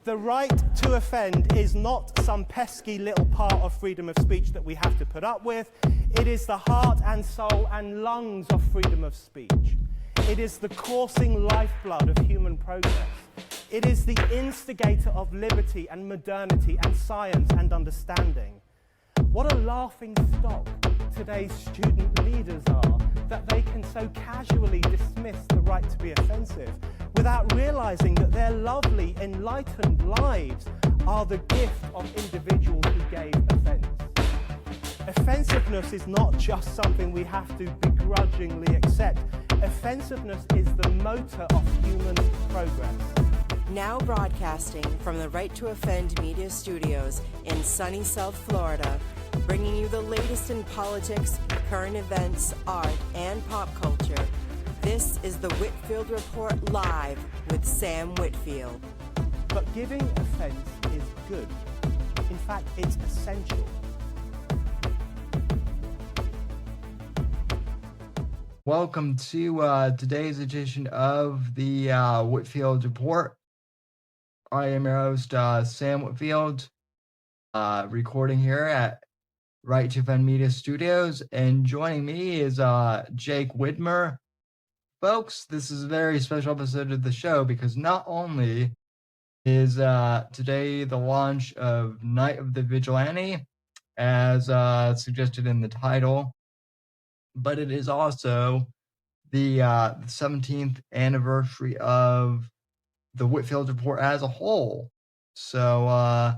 The right to offend is not some pesky little part of freedom of speech that we have to put up with. It is the heart and soul and lungs of freedom of speech. It is the coursing lifeblood of human progress. It is the instigator of liberty and modernity and science and understanding. What a laughing stock today's student leaders are, that they can so casually dismiss the right to be offensive without realizing that their lovely, enlightened lives are the gift of individuals who gave offense. Offensiveness is not just something we have to begrudgingly accept. Offensiveness is the motor of human progress. Now broadcasting from the Right to Offend Media Studios in sunny South Florida, bringing you the latest in politics, current events, art, and pop culture. This is the Whitfield Report Live with Sam Whitfield. But giving offense is good. In fact, it's essential. Welcome to today's edition of the Whitfield Report. I am your host, Sam Whitfield, recording here at Right to Offend Media Studios, and joining me is Jake Widmer. Folks, this is a very special episode of the show because not only is today the launch of Night of the Vigilante, as suggested in the title, but it is also the 17th anniversary of the Whitfield Report as a whole. So,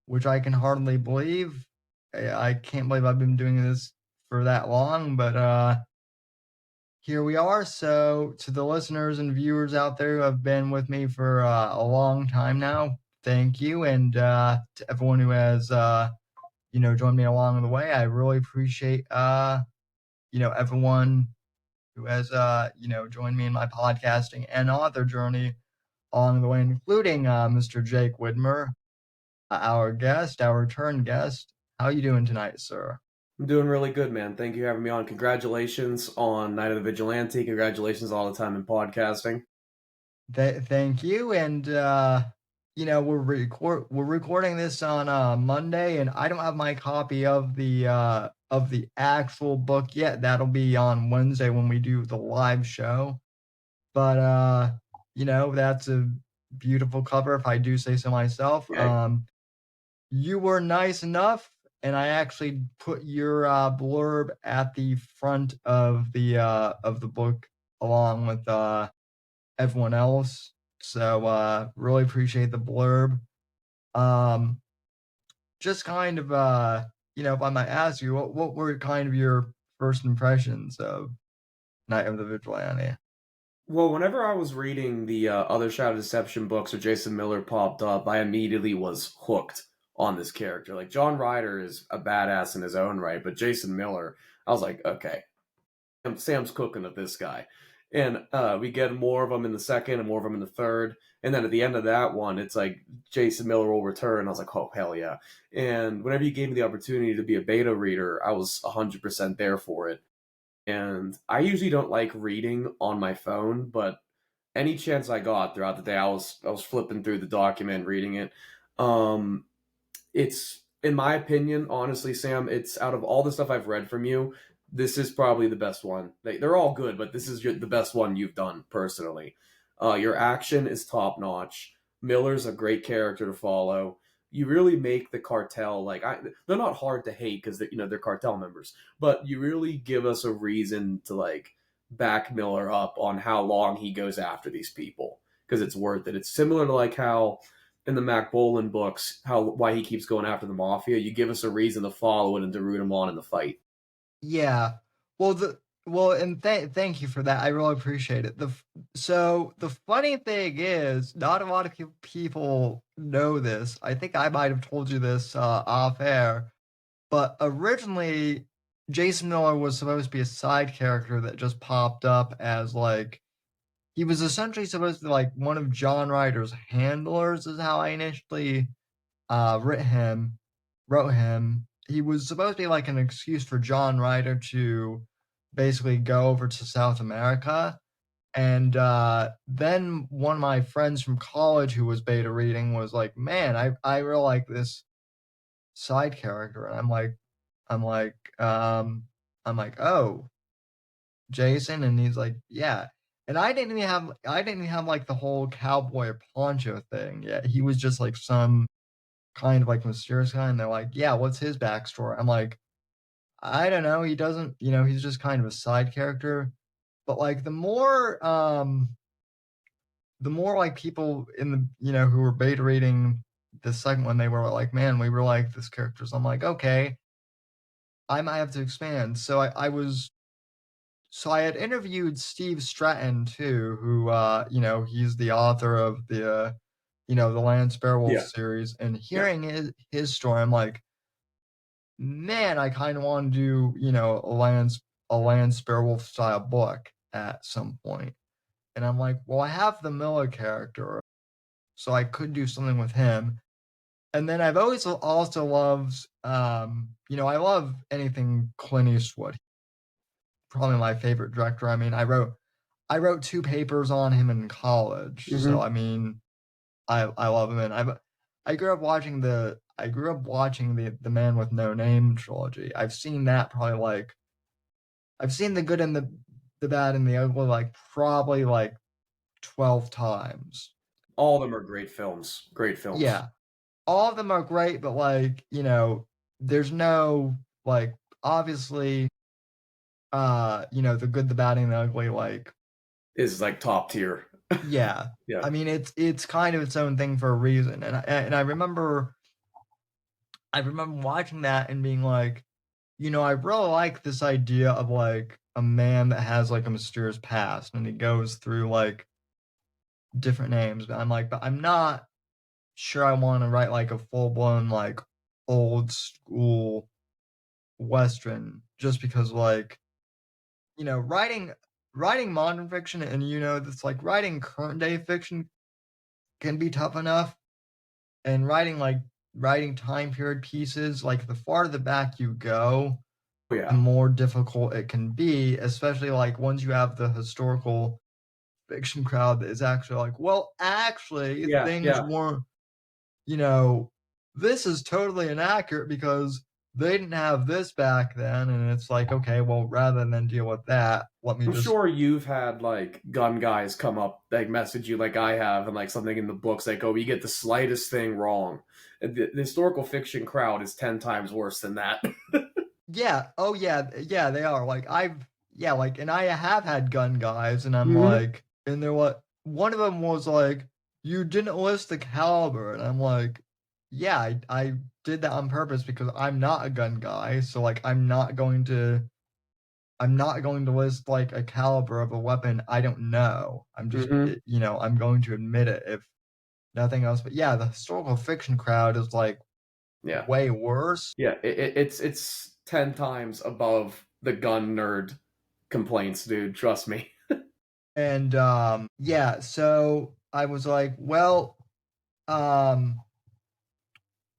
which I can hardly believe. I can't believe I've been doing this for that long, but here we are. So, to the listeners and viewers out there who have been with me for a long time now, thank you. And to everyone who has, joined me along the way, I really appreciate, everyone who has, joined me in my podcasting and author journey along the way, including Mr. Jake Widmer, our return guest. How are you doing tonight, sir? I'm doing really good, man. Thank you for having me on. Congratulations on Night of the Vigilante. Congratulations all the time in podcasting. Thank you. And we're recording this on Monday, and I don't have my copy of the actual book yet. That'll be on Wednesday when we do the live show. But that's a beautiful cover, if I do say so myself. Okay. You were nice enough, and I actually put your blurb at the front of the book along with everyone else. So really appreciate the blurb. Just kind of if I might ask you, what were kind of your first impressions of Night of the Vigilante? Well, whenever I was reading the other Shadow Deception books or Jason Miller popped up, I immediately was hooked on this character. Like, John Ryder is a badass in his own right, but Jason Miller, I was like, okay, Sam's cooking with this guy. And we get more of them in the second and more of them in the third. And then at the end of that one, it's like Jason Miller will return. I was like, oh, hell yeah. And whenever you gave me the opportunity to be a beta reader, I was 100% there for it. And I usually don't like reading on my phone, but any chance I got throughout the day, I was flipping through the document, reading it. It's, in my opinion, honestly, Sam, it's out of all the stuff I've read from you, this is probably the best one. They're all good, but this is the best one you've done, personally. Your action is top-notch. Miller's a great character to follow. You really make the cartel, they're not hard to hate because they're cartel members, but you really give us a reason to, back Miller up on how long he goes after these people, because it's worth it. It's similar to, how in the Mac Bolan books, why he keeps going after the mafia. You give us a reason to follow it and to root him on in the fight. Yeah. And thank you for that. I really appreciate it. So the funny thing is, not a lot of people know this. I think I might have told you this off air, but originally Jason Miller was supposed to be a side character that just popped up as he was essentially supposed to be one of John Ryder's handlers, is how I initially wrote him. He was supposed to be an excuse for John Ryder to basically go over to South America. And then one of my friends from college who was beta reading was like, "Man, I really like this side character." And I'm like, "Oh, Jason?" And he's like, "Yeah." And I didn't even have like the whole cowboy or poncho thing yet. He was just like some kind of like mysterious guy, and they're like, "Yeah, what's his backstory?" I'm like, "I don't know. He doesn't, he's just kind of a side character." But like the more like people in the who were beta reading the second one, they were like, "Man, we really like this character." So I'm like, okay, I might have to expand. So I had interviewed Steve Stratton too, who he's the author of the Lance Beowulf Yeah. series, and Yeah. hearing his story, I'm like, man, I kind of want to do a Lance Beowulf style book at some point. And I'm like, well, I have the Miller character, so I could do something with him. And then I've always also loved, I love anything Clint Eastwood. Probably my favorite director. I mean, I wrote 2 papers on him in college, so Hmm. I mean, I love him, and I grew up watching the Man with No Name trilogy. I've seen the good and the bad and the ugly like probably like 12 times. All of them are great films. Great films. Yeah, all of them are great, but like, there's no like obviously the good, the bad, and the ugly, like, Is like top tier. yeah. Yeah. I mean, it's kind of its own thing for a reason. And I remember watching that and being like, I really like this idea of like a man that has like a mysterious past and he goes through like different names. But I'm like, but I'm not sure I want to write like a full blown like old school Western just because like, writing modern fiction and that's like writing current day fiction can be tough enough, and writing time period pieces, like the farther back you go, Oh, the yeah. more difficult it can be, especially like once you have the historical fiction crowd that is actually like, well, actually, Yeah. things Yeah. weren't, you know, this is totally inaccurate because they didn't have this back then. And it's like, okay, well, rather than deal with that, let me I'm just, sure you've had like gun guys come up, like message you like I have, and like something in the books like, oh, you get the slightest thing wrong. And the historical fiction crowd is 10 times worse than that. yeah, oh, yeah, yeah, they are. Yeah, like, and I have had gun guys, and I'm Hmm. like, and they're like, one of them was like, you didn't list the caliber. And I'm like, yeah, I did that on purpose because I'm not a gun guy. So, like, I'm not going to list like a caliber of a weapon I don't know. Hmm. I'm going to admit it if nothing else. But yeah, the historical fiction crowd is like Yeah. way worse. Yeah. It's 10 times above the gun nerd complaints, dude. Trust me. And yeah, so I was like, well, um,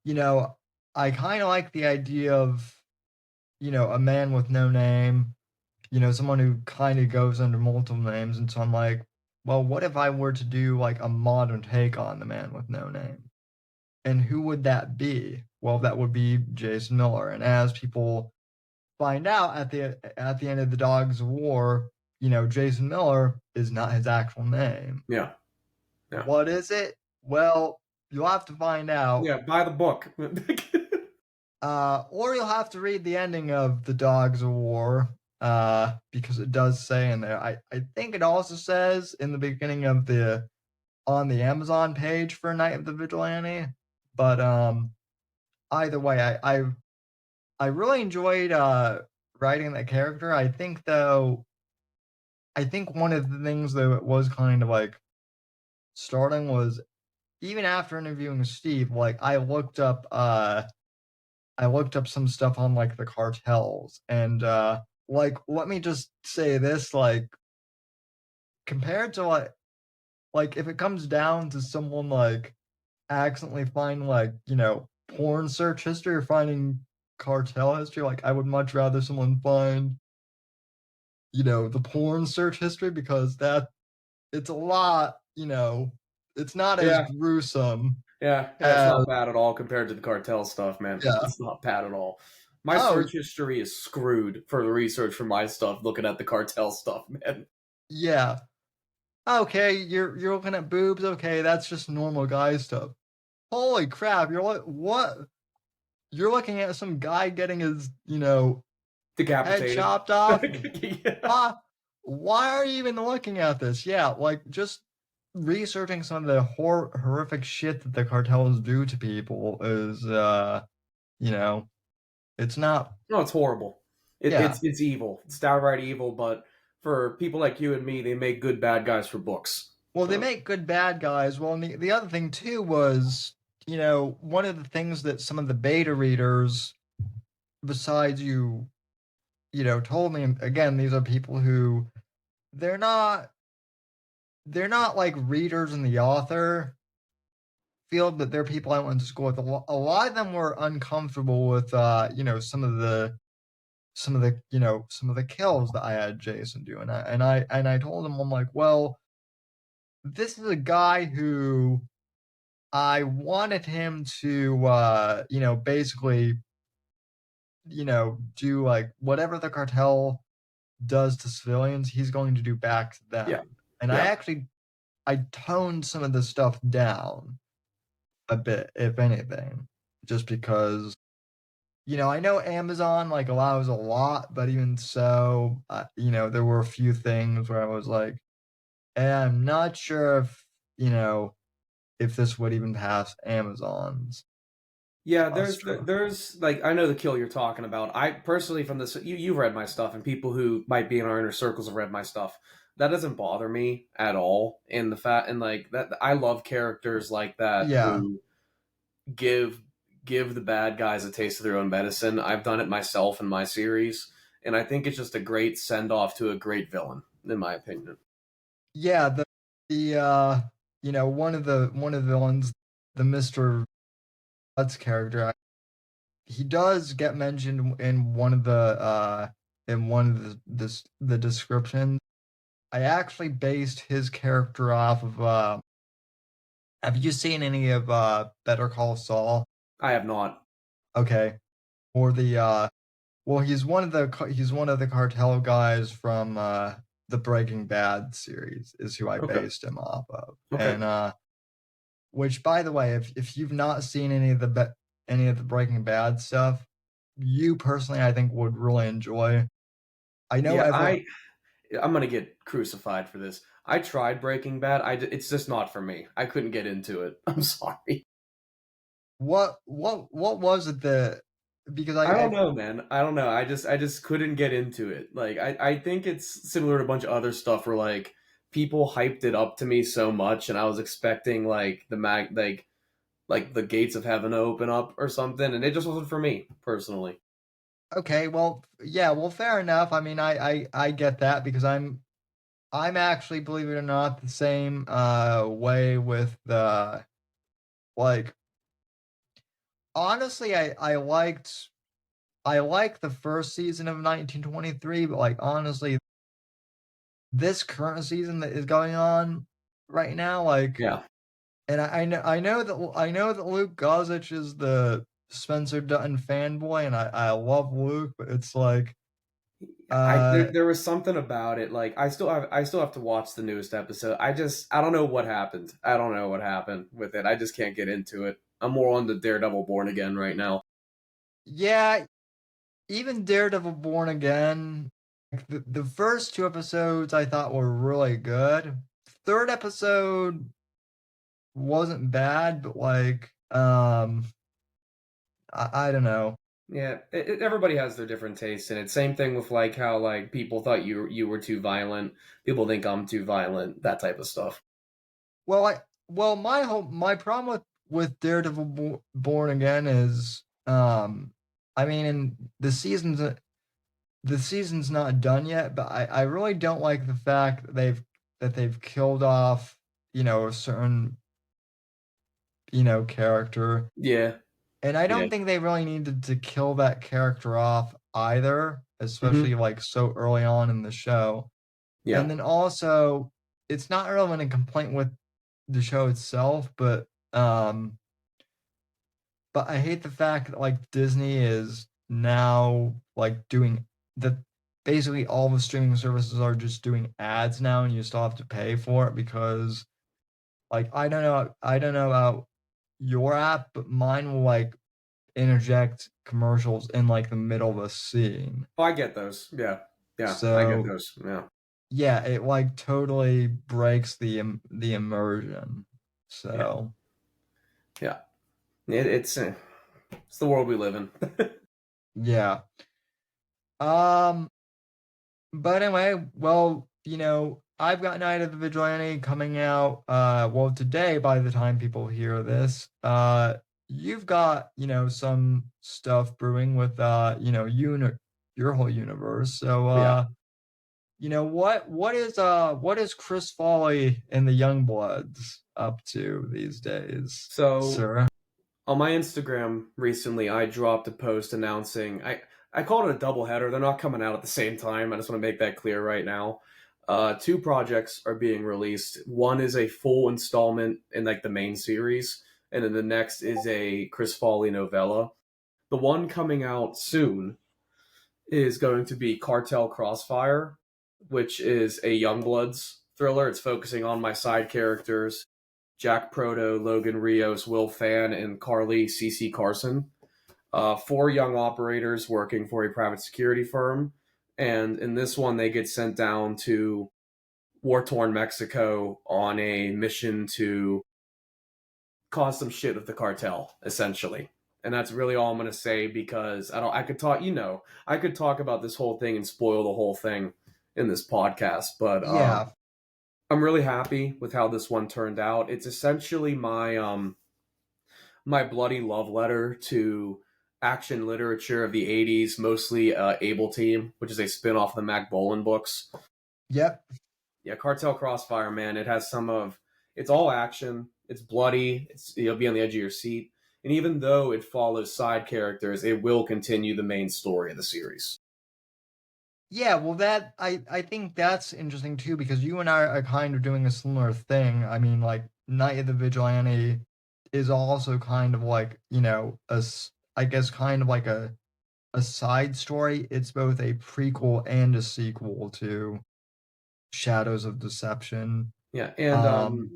you know, I kind of like the idea of, a man with no name, someone who kind of goes under multiple names. And so I'm like, well, what if I were to do like a modern take on the man with no name? And who would that be? Well, that would be Jason Miller. And as people find out at the end of the Dogs of War, Jason Miller is not his actual name. Yeah. Yeah. What is it? Well, you'll have to find out. Yeah. Buy the book. Or you'll have to read the ending of The Dogs of War, because it does say in there. I think it also says in the beginning of on the Amazon page for Night of the Vigilante. But either way, I really enjoyed writing that character. I think one of the things that was kind of like starting was even after interviewing Steve, like I looked up some stuff on like the cartels, and like let me just say this, like compared to like if it comes down to someone like accidentally finding like, porn search history or finding cartel history, like I would much rather someone find, the porn search history because it's a lot, it's not as Yeah. gruesome. Yeah, it's not bad at all compared to the cartel stuff, man. Yeah. It's not bad at all. My Oh, search history is screwed for the research for my stuff, looking at the cartel stuff, man. yeah. Okay, you're looking at boobs. Okay, that's just normal guy stuff. Holy crap! What? You're looking at some guy getting his head Decapitated. chopped off. Yeah. Why are you even looking at this? Yeah, like just researching some of the horrific shit that the cartels do to people is, it's not. No, it's horrible. Yeah. It's evil. It's downright evil, but for people like you and me, they make good bad guys for books. Well, they make good bad guys. Well, and the other thing too was, one of the things that some of the beta readers, besides you, told me. And again, these are people who they're not like readers in the author field, but they're people I went to school with. A lot of them were uncomfortable with, some of the some of the kills that I had Jason do, and I told him, I'm like, well, this is a guy who I wanted him to, basically, do like whatever the cartel does to civilians, he's going to do back to them. Yeah. And Yeah. I toned some of the stuff down a bit, if anything, just because, I know Amazon like allows a lot, but even so, there were a few things where I was like, I'm not sure if this would even pass Amazon's. Yeah, there's like I know the kill you're talking about. I personally from this you've read my stuff and people who might be in our inner circles have read my stuff. That doesn't bother me at all. And the fact and like that I love characters like that Yeah. who give the bad guys a taste of their own medicine. I've done it myself in my series, and I think it's just a great send off to a great villain, in my opinion. Yeah, one of the villains, the Mr. Butts character, he does get mentioned in one of the descriptions. I actually based his character off of have you seen any of Better Call Saul? I have not. Okay. Or the well, he's one of the cartel guys from the Breaking Bad series is who I based him off of. Okay. And which, by the way, if you've not seen any of the Breaking Bad stuff, you personally I think would really enjoy. I know I'm gonna get crucified for this. I tried Breaking Bad. It's just not for me. I couldn't get into it. I'm sorry. What was it that because I don't know, man. I don't know. I just couldn't get into it. Like I think it's similar to a bunch of other stuff where like people hyped it up to me so much, and I was expecting like like the gates of heaven to open up or something, and it just wasn't for me personally. Okay, well, yeah, well, fair enough. I mean, I get that because I'm actually, believe it or not, the same way with the like. Honestly, I liked the first season of 1923, but like honestly, this current season that is going on right now, like, Yeah. and I know that Luke Gossage is the Spencer Dutton fanboy, and I love Luke, but it's like, there was something about it. Like I still have to watch the newest episode. I don't know what happened. I don't know what happened with it. I just can't get into it. I'm more on the Daredevil Born Again right now. Yeah, even Daredevil Born Again, like the first two episodes I thought were really good. Third episode wasn't bad, but like, I don't know. Yeah, everybody has their different tastes in it. Same thing with like how like people thought you were too violent. People think I'm too violent. That type of stuff. Well, my problem with Daredevil Born Again is, I mean, and the season's not done yet, but I really don't like the fact that they've killed off, a certain, character. Yeah. And I don't think they really needed to kill that character off either, especially like so early on in the show. Yeah. And then also, it's not really a complaint with the show itself, but I hate the fact that like Disney is now like doing the basically all the streaming services are just doing ads now, and you still have to pay for it because like I don't know about your app, but mine will like interject commercials in like the middle of a scene. Oh, I get those. Yeah. Yeah, I get So those. Yeah. yeah, it like totally breaks the immersion. Yeah. So Yeah. It's the world we live in. yeah. Um but anyway, well, you know, I've got Night of the Vigilante coming out well today by the time people hear this. You've got, you know, some stuff brewing with your whole universe. So Yeah. you know, what is Chris Folly and the Youngbloods up to these days, So sir? on my Instagram recently, I dropped a post announcing I called it a double header. They're not coming out at the same time. I just want to make that clear right now. Two projects are being released. One is a full installment in like the main series, and then the next is a Chris Folly novella. The one coming out soon is going to be Cartel Crossfire, which is a Youngbloods thriller. It's focusing on my side characters, Jack Proto, Logan Rios, Will Fan, and Carly CC Carson. Four young operators working for a private security firm. And in this one, they get sent down to war torn Mexico on a mission to cause some shit with the cartel, essentially. And that's really all I'm going to say because I could talk, I could talk about this whole thing and spoil the whole thing in this podcast, but Yeah. I'm really happy with how this one turned out. It's essentially my bloody love letter to action literature of the 80s, mostly Able Team, which is a spin-off of the Mac Bolan books. Yep. Yeah, Cartel Crossfire, man, it has it's all action, it's bloody, you'll be on the edge of your seat. And even though it follows side characters, it will continue the main story of the series. Yeah, well, I think that's interesting too because you and I are kind of doing a similar thing. I mean, like Night of the Vigilante is also kind of like I guess kind of like a side story. It's both a prequel and a sequel to Shadows of Deception. Yeah, and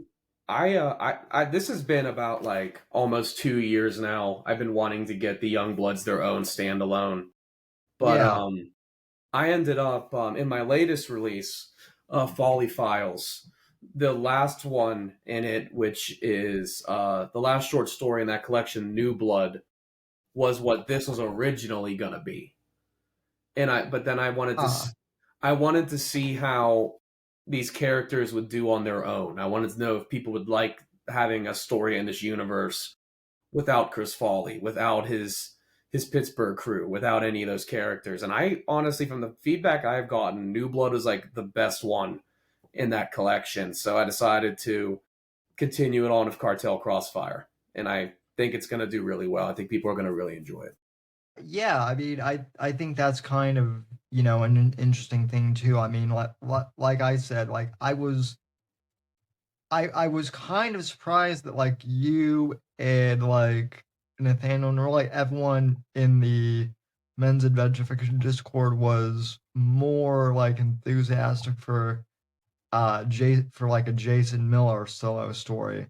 I this has been about like almost 2 years now. I've been wanting to get the Youngbloods their own standalone, but Yeah. I ended up in my latest release, Folly Files, the last one in it, which is the last short story in that collection, New Blood, was what this was originally gonna be. But then I wanted to see how these characters would do on their own. I wanted to know if people would like having a story in this universe without Chris Folly, without his Pittsburgh crew, without any of those characters. And I honestly, from the feedback I've gotten, New Blood is like the best one in that collection. So I decided to continue it on with Cartel Crossfire. And I think it's going to do really well. I think people are going to really enjoy it. Yeah, I mean, I think that's kind of, you know, an interesting thing too. I mean, like I said, like I was kind of surprised that like you and like Nathaniel and really everyone in the men's adventure fiction Discord was more like enthusiastic for for like a Jason Miller solo story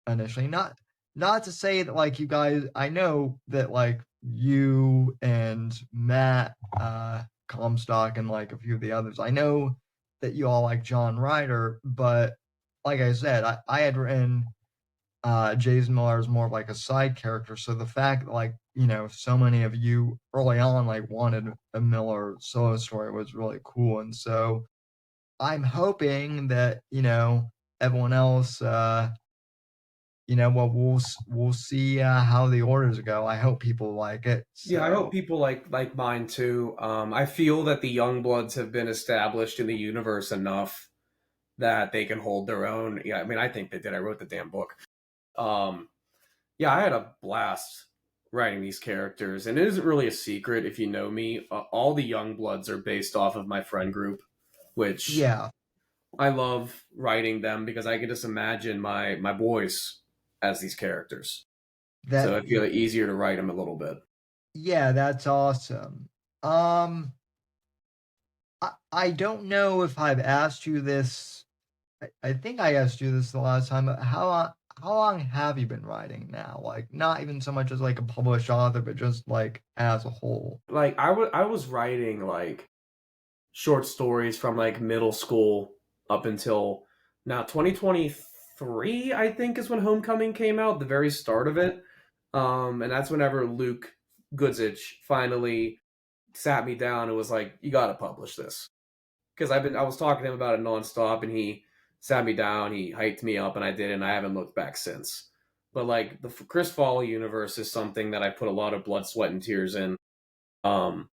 initially. Not to say that like you guys, I know that like you and Matt Comstock and like a few of the others, I know that you all like John Ryder, but like I said, I had written Jason Miller as more of like a side character. So the fact that like, you know, so many of you early on like wanted a Miller solo story was really cool. And so I'm hoping that, you know, everyone else you know, well, we'll see how the orders go. I hope people like it. Yeah, I hope So people like mine too. I feel that the Youngbloods have been established in the universe enough that they can hold their own. Yeah, I mean, I think they did. I wrote the damn book. Um, yeah, I had a blast writing these characters, and it isn't really a secret if you know me. All the Youngbloods are based off of my friend group, which yeah, I love writing them because I can just imagine my boys as these characters. So That I feel easier to write them a little bit. yeah, that's awesome. Um, I don't know if I've asked you this. I think I asked you this the last time. But how long have you been writing now? Like not even so much as like a published author, but just like as a whole. Like I was writing like short stories from like middle school up until now 2023 I think is when Homecoming came out, the very start of it. And that's whenever Luke Goodzich finally sat me down and was like, "You got to publish this." Because I was talking to him about it nonstop, and he sat me down, he hyped me up, and I did, and I haven't looked back since. But like the Chris Folly universe is something that I put a lot of blood, sweat, and tears in. Um,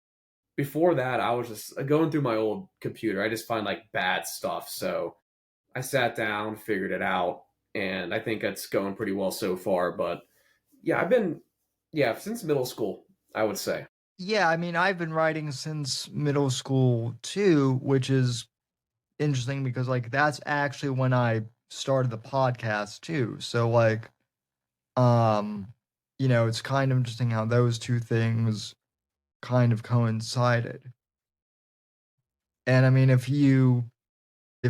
Before that, I was just going through my old computer. I just find like bad stuff, so I sat down, figured it out, and I think it's going pretty well so far. But yeah, since middle school, I would say. Yeah, I mean, I've been writing since middle school too, which is interesting because like that's actually when I started the podcast too. So like um it's kind of interesting how those two things kind of coincided. And I mean if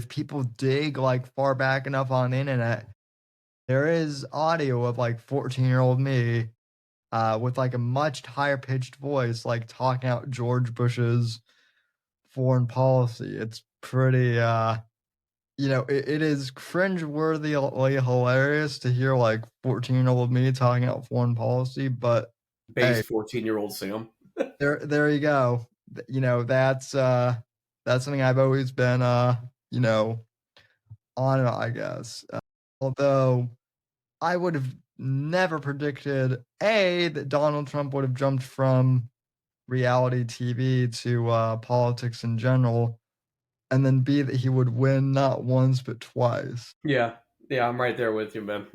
people dig like far back enough on the internet, there is audio of like 14-year-old me with like a much higher pitched voice like talking out George Bush's foreign policy. It's pretty it is cringe-worthy hilarious to hear like 14-year-old me talking out foreign policy, but Base hey, 14-year-old Sam. there you go. That's something I've always been on it, I guess. Although I would have never predicted A that Donald Trump would have jumped from reality TV to politics in general, and then B that he would win not once but twice. Yeah, yeah, I'm right there with you, man.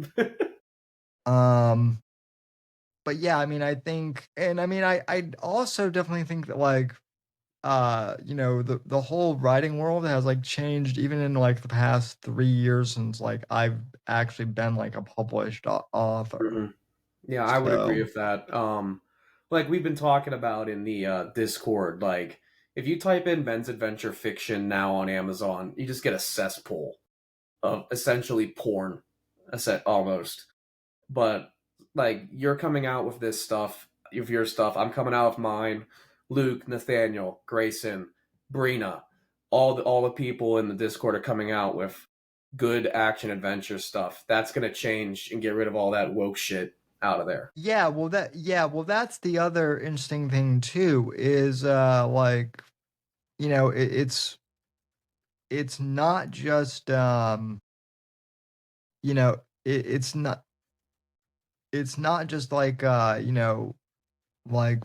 Um, but yeah, I mean, I think, and I mean, I also definitely think that like, the whole writing world has like changed even in like the past 3 years since like I've actually been like a published author. Mhm. Yeah, I would agree So with that. Like we've been talking about in the Discord, like if you type in men's adventure fiction now on Amazon, you just get a cesspool of essentially porn, a set almost. But like you're coming out with this stuff, of your stuff. I'm coming out with mine. Luke, Nathaniel, Grayson, Brina, all the people in the Discord are coming out with good action adventure stuff. That's gonna change and get rid of all that woke shit out of there. that's the other interesting thing too is like it's not just you know it's not just like like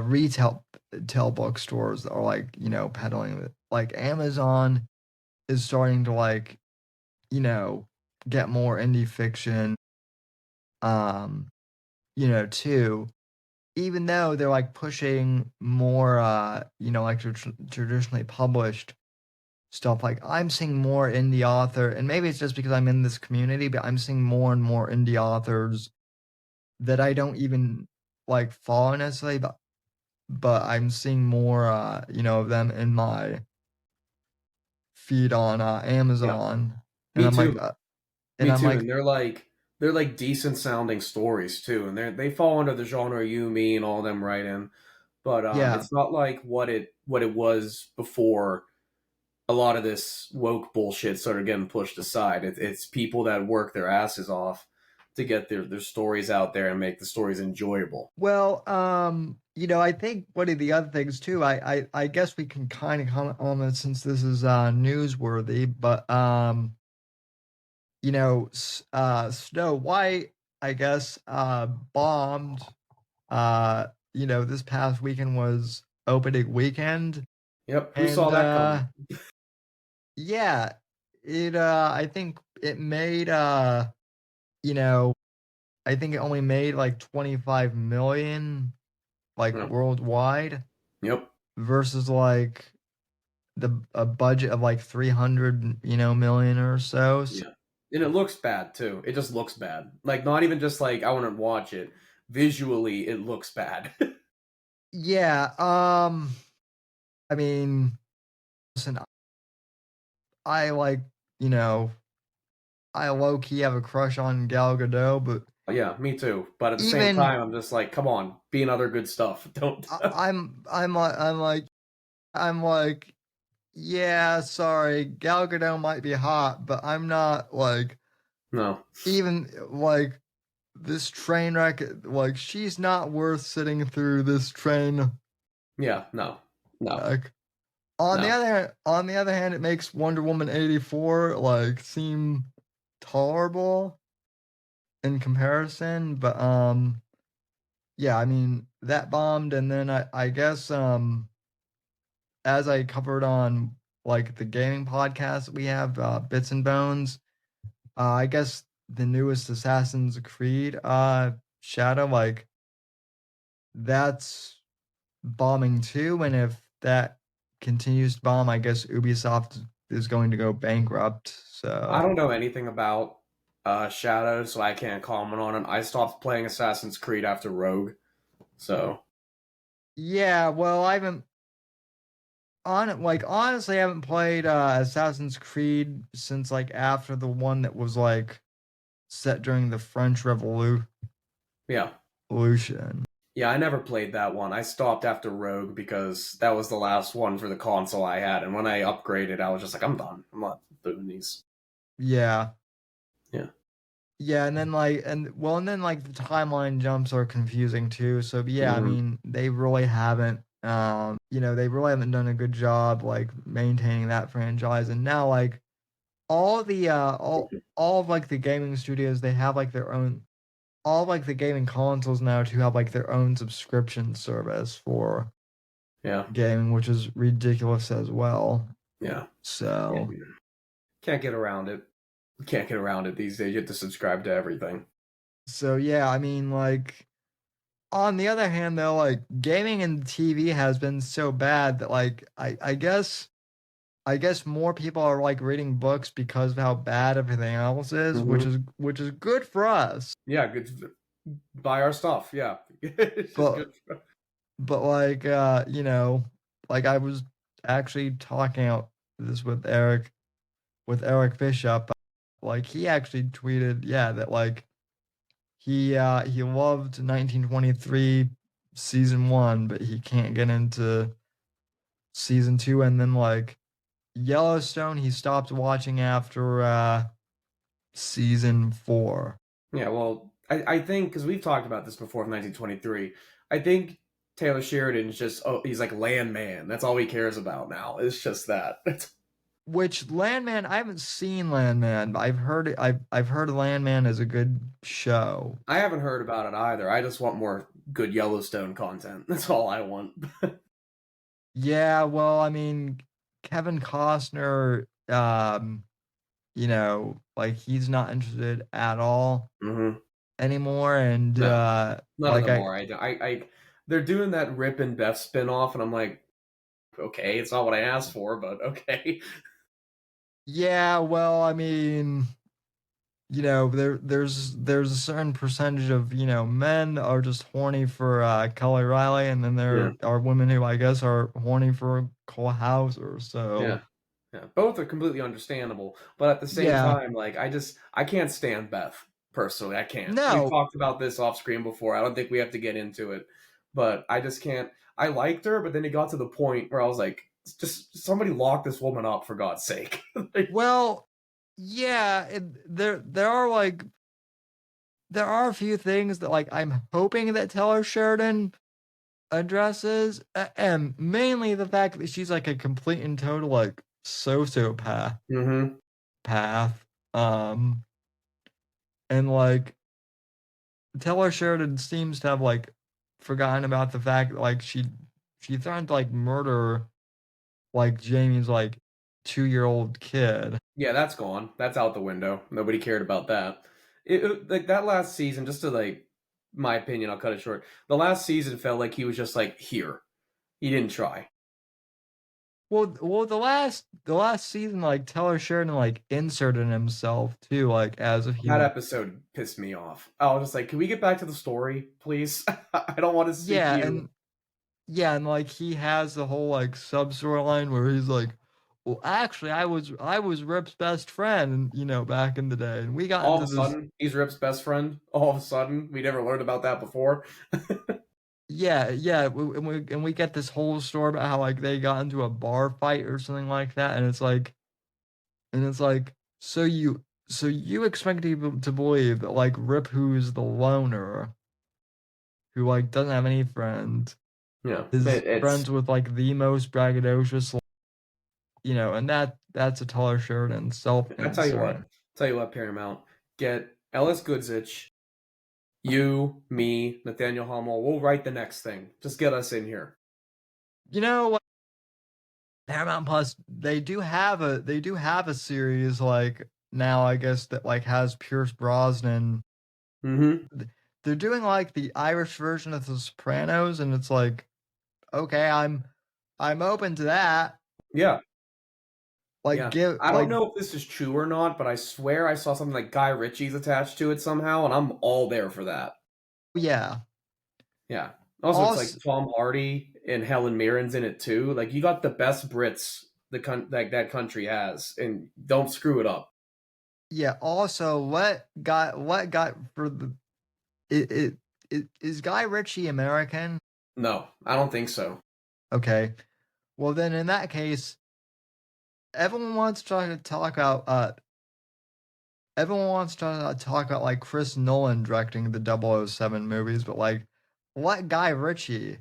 retail bookstores that are like peddling it. Like Amazon is starting to like you know get more indie fiction um too, even though they're like pushing more like traditionally published stuff. Like I'm seeing more indie author, and maybe it's just because I'm in this community, but I'm seeing more and more indie authors that I don't even like follow necessarily, but I'm seeing more of them in my feed on Yeah, Amazon, and me I'm like too. Me too. like And they're like decent sounding stories too, and they fall under the genre you, me, and all them right in. But yeah. it's not like what it was before a lot of this woke bullshit started getting pushed aside. It's people that work their asses off to get their stories out there and make the stories enjoyable. Well, I think one of the other things too, I guess we can kind of comment on this since this is newsworthy, but Snow White, I guess, bombed. This past weekend was opening weekend, Yep, who saw and that coming? yeah, I think it made you know, I think it only made like 25 million like Yep. worldwide Yep. versus like a budget of like 300 million or so. Yeah. And it looks bad too. It just looks bad. Like not even just like I want to watch it. Visually, it looks bad. Yeah, I mean, listen, I like, you know, I low key have a crush on Gal Gadot, but Yeah, me too. But at the same even time, I'm just like, come on, be in other good stuff. Don't. I'm like, yeah, sorry, Gal Gadot might be hot, but I'm not like No. even like this train wreck. Like she's not worth sitting through this train. Yeah. No. No. Like No. on the other hand, it makes Wonder Woman 84 like seem tolerable in comparison. But yeah, I mean that bombed, and then I guess as I covered on like the gaming podcast that we have, Bits and Bones. I guess the newest Assassin's Creed Shadow, like that's bombing too, and if that continues to bomb, I guess Ubisoft is going to go bankrupt. I So don't know anything about Shadow, so I can't comment on it. I stopped playing Assassin's Creed after Rogue, so yeah, well, I haven't honestly I haven't played Assassin's Creed since like after the one that was like set during the French yeah. Revolution. Yeah, I never played that one. I stopped after Rogue because that was the last one for the console I had, and when I upgraded, I was just like, I'm done. I'm not doing these. Yeah. Yeah. Yeah, and then like the timeline jumps are confusing too. So yeah, I Hmm. mean they really haven't they really haven't done a good job like maintaining that franchise. And now like all the all of like the gaming studios, they have like their own, all of like the gaming consoles now to have like their own subscription service for Yeah. gaming, which is ridiculous as well. Yeah. Yeah. So Can't get around it. Can't get around it these days. You have to subscribe to everything. yeah, I mean like on the other hand though, like gaming and TV has been so bad that like I guess more people are like reading books because of how bad everything else is, Hmm. which is good for us. Yeah, good. Buy our stuff. Yeah, it's just But good. like like I was actually talking out this with Eric Bishop. Like he actually tweeted, yeah, that like he loved 1923 season 1, but he can't get into season 2, and then like Yellowstone he stopped watching after season 4. Yeah, well, I think because we've talked about this before of 1923. I think Taylor Sheridan's just he's like landman. That's all he cares about now. It's just that. Which Landman, I haven't seen Landman, but I've heard Landman is a good show. I haven't heard about it either. I just want more good Yellowstone content. That's all I want. Yeah, well, I mean, Kevin Costner, like he's not interested at all Hmm. anymore, and No, none of like them are. They're doing that Rip and Beth spinoff, and I'm like, okay, it's not what I asked for, but okay. yeah, well, I mean, there's a certain percentage of men are just horny for Kelly Riley, and then Yeah, there are women who I guess are horny for Cole Hauser. yeah. So Yeah, both are completely understandable, but at the same yeah, time, like I can't stand Beth personally. I can't. We've no, talked about this off screen before. I don't think we have to get into it, but I just can't. I liked her, but then it got to the point where I was like, just somebody lock this woman up for God's sake. Like, well, yeah, there are a few things that like I'm hoping that Taylor Sheridan addresses, and mainly the fact that she's like a complete and total like sociopath mm-hmm. path. Um, and like Taylor Sheridan seems to have like forgotten about the fact that like she threatened to like murder like Jamie's like 2-year-old kid. Yeah, that's gone. That's out the window. Nobody cared about that. Like that last season, just to like my opinion, I'll cut it short. The last season felt like he was just like here. He didn't try. Well, the last season, like Taylor Sheridan like inserted himself too, like as if he That was. episode pissed me off. I was just like, can we get back to the story, please? I don't want to see Yeah, you. and yeah, and like he has the whole like sub storyline where he's like, well, actually, I was Rip's best friend, back in the day, and we got All of into a this. sudden, he's Rip's best friend. All of a sudden, we never learned about that before. Yeah, yeah, and we get this whole story about how like they got into a bar fight or something like that, and it's like, so you expect people to believe that like Rip, who's the loner, who like doesn't have any friends, Yeah, is it's friends with like the most braggadocious, and that's a Taylor Sheridan self I insert. tell you what, Paramount, get Ellis Goodsich, you, me, Nathaniel Hummel. We'll write the next thing. Just get us in here. You know what? Paramount Plus, they do have a series like now, I guess, that like has Pierce Brosnan. Mm-hmm. They're doing like the Irish version of The Sopranos, and it's like, okay, I'm open to that. Yeah, Like yeah. give I don't like know if this is true or not, but I swear I saw something like Guy Ritchie's attached to it somehow, and I'm all there for that. yeah. Yeah. Also, it's like Also, Tom Hardy and Helen Mirren's in it too. Like you got the best Brits like that country has, and don't screw it up. yeah. Also, what got for the it is Guy Ritchie American? No, I don't think so. Okay. Well, then in that case, everyone wants to talk about everyone wants to talk about like Chris Nolan directing the 007 movies, but like let Guy Ritchie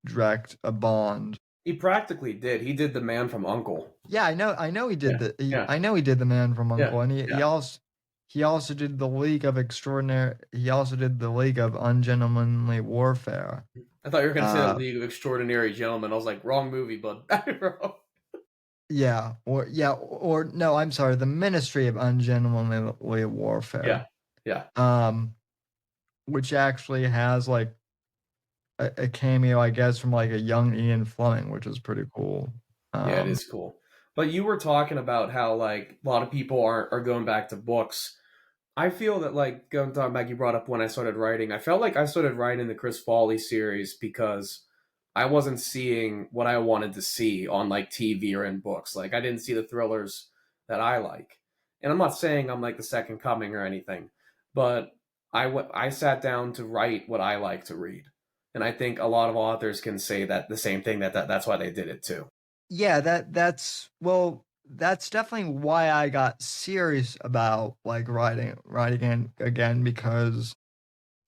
direct a Bond. He practically did. He did The Man from Uncle. Yeah, I know he did Yeah, yeah, I know he did The Man from yeah, Uncle, and he, yeah. he also he also did he also did the League of Ungentlemanly Warfare. I thought you were gonna say the Uh League of Extraordinary Gentlemen. I was like, wrong movie, bud. Bro. or no, I'm sorry, the Ministry of Ungentlemanly Yeah, Warfare. yeah, Um which actually has like a cameo, I guess, from like a young Ian Fleming, which is pretty cool. yeah. It Um is cool. But you were talking about how like a lot of people are going back to books. I feel that like going talking back, you brought up when I started writing. I felt like I started writing the Chris Folly series because I wasn't seeing what I wanted to see on like TV or in books. Like I didn't see the thrillers that I like. And I'm not saying I'm like the second coming or anything, but I sat down to write what I like to read. And I think a lot of authors can say that the same thing that's why they did it too. yeah, that's definitely why I got serious about like writing again, because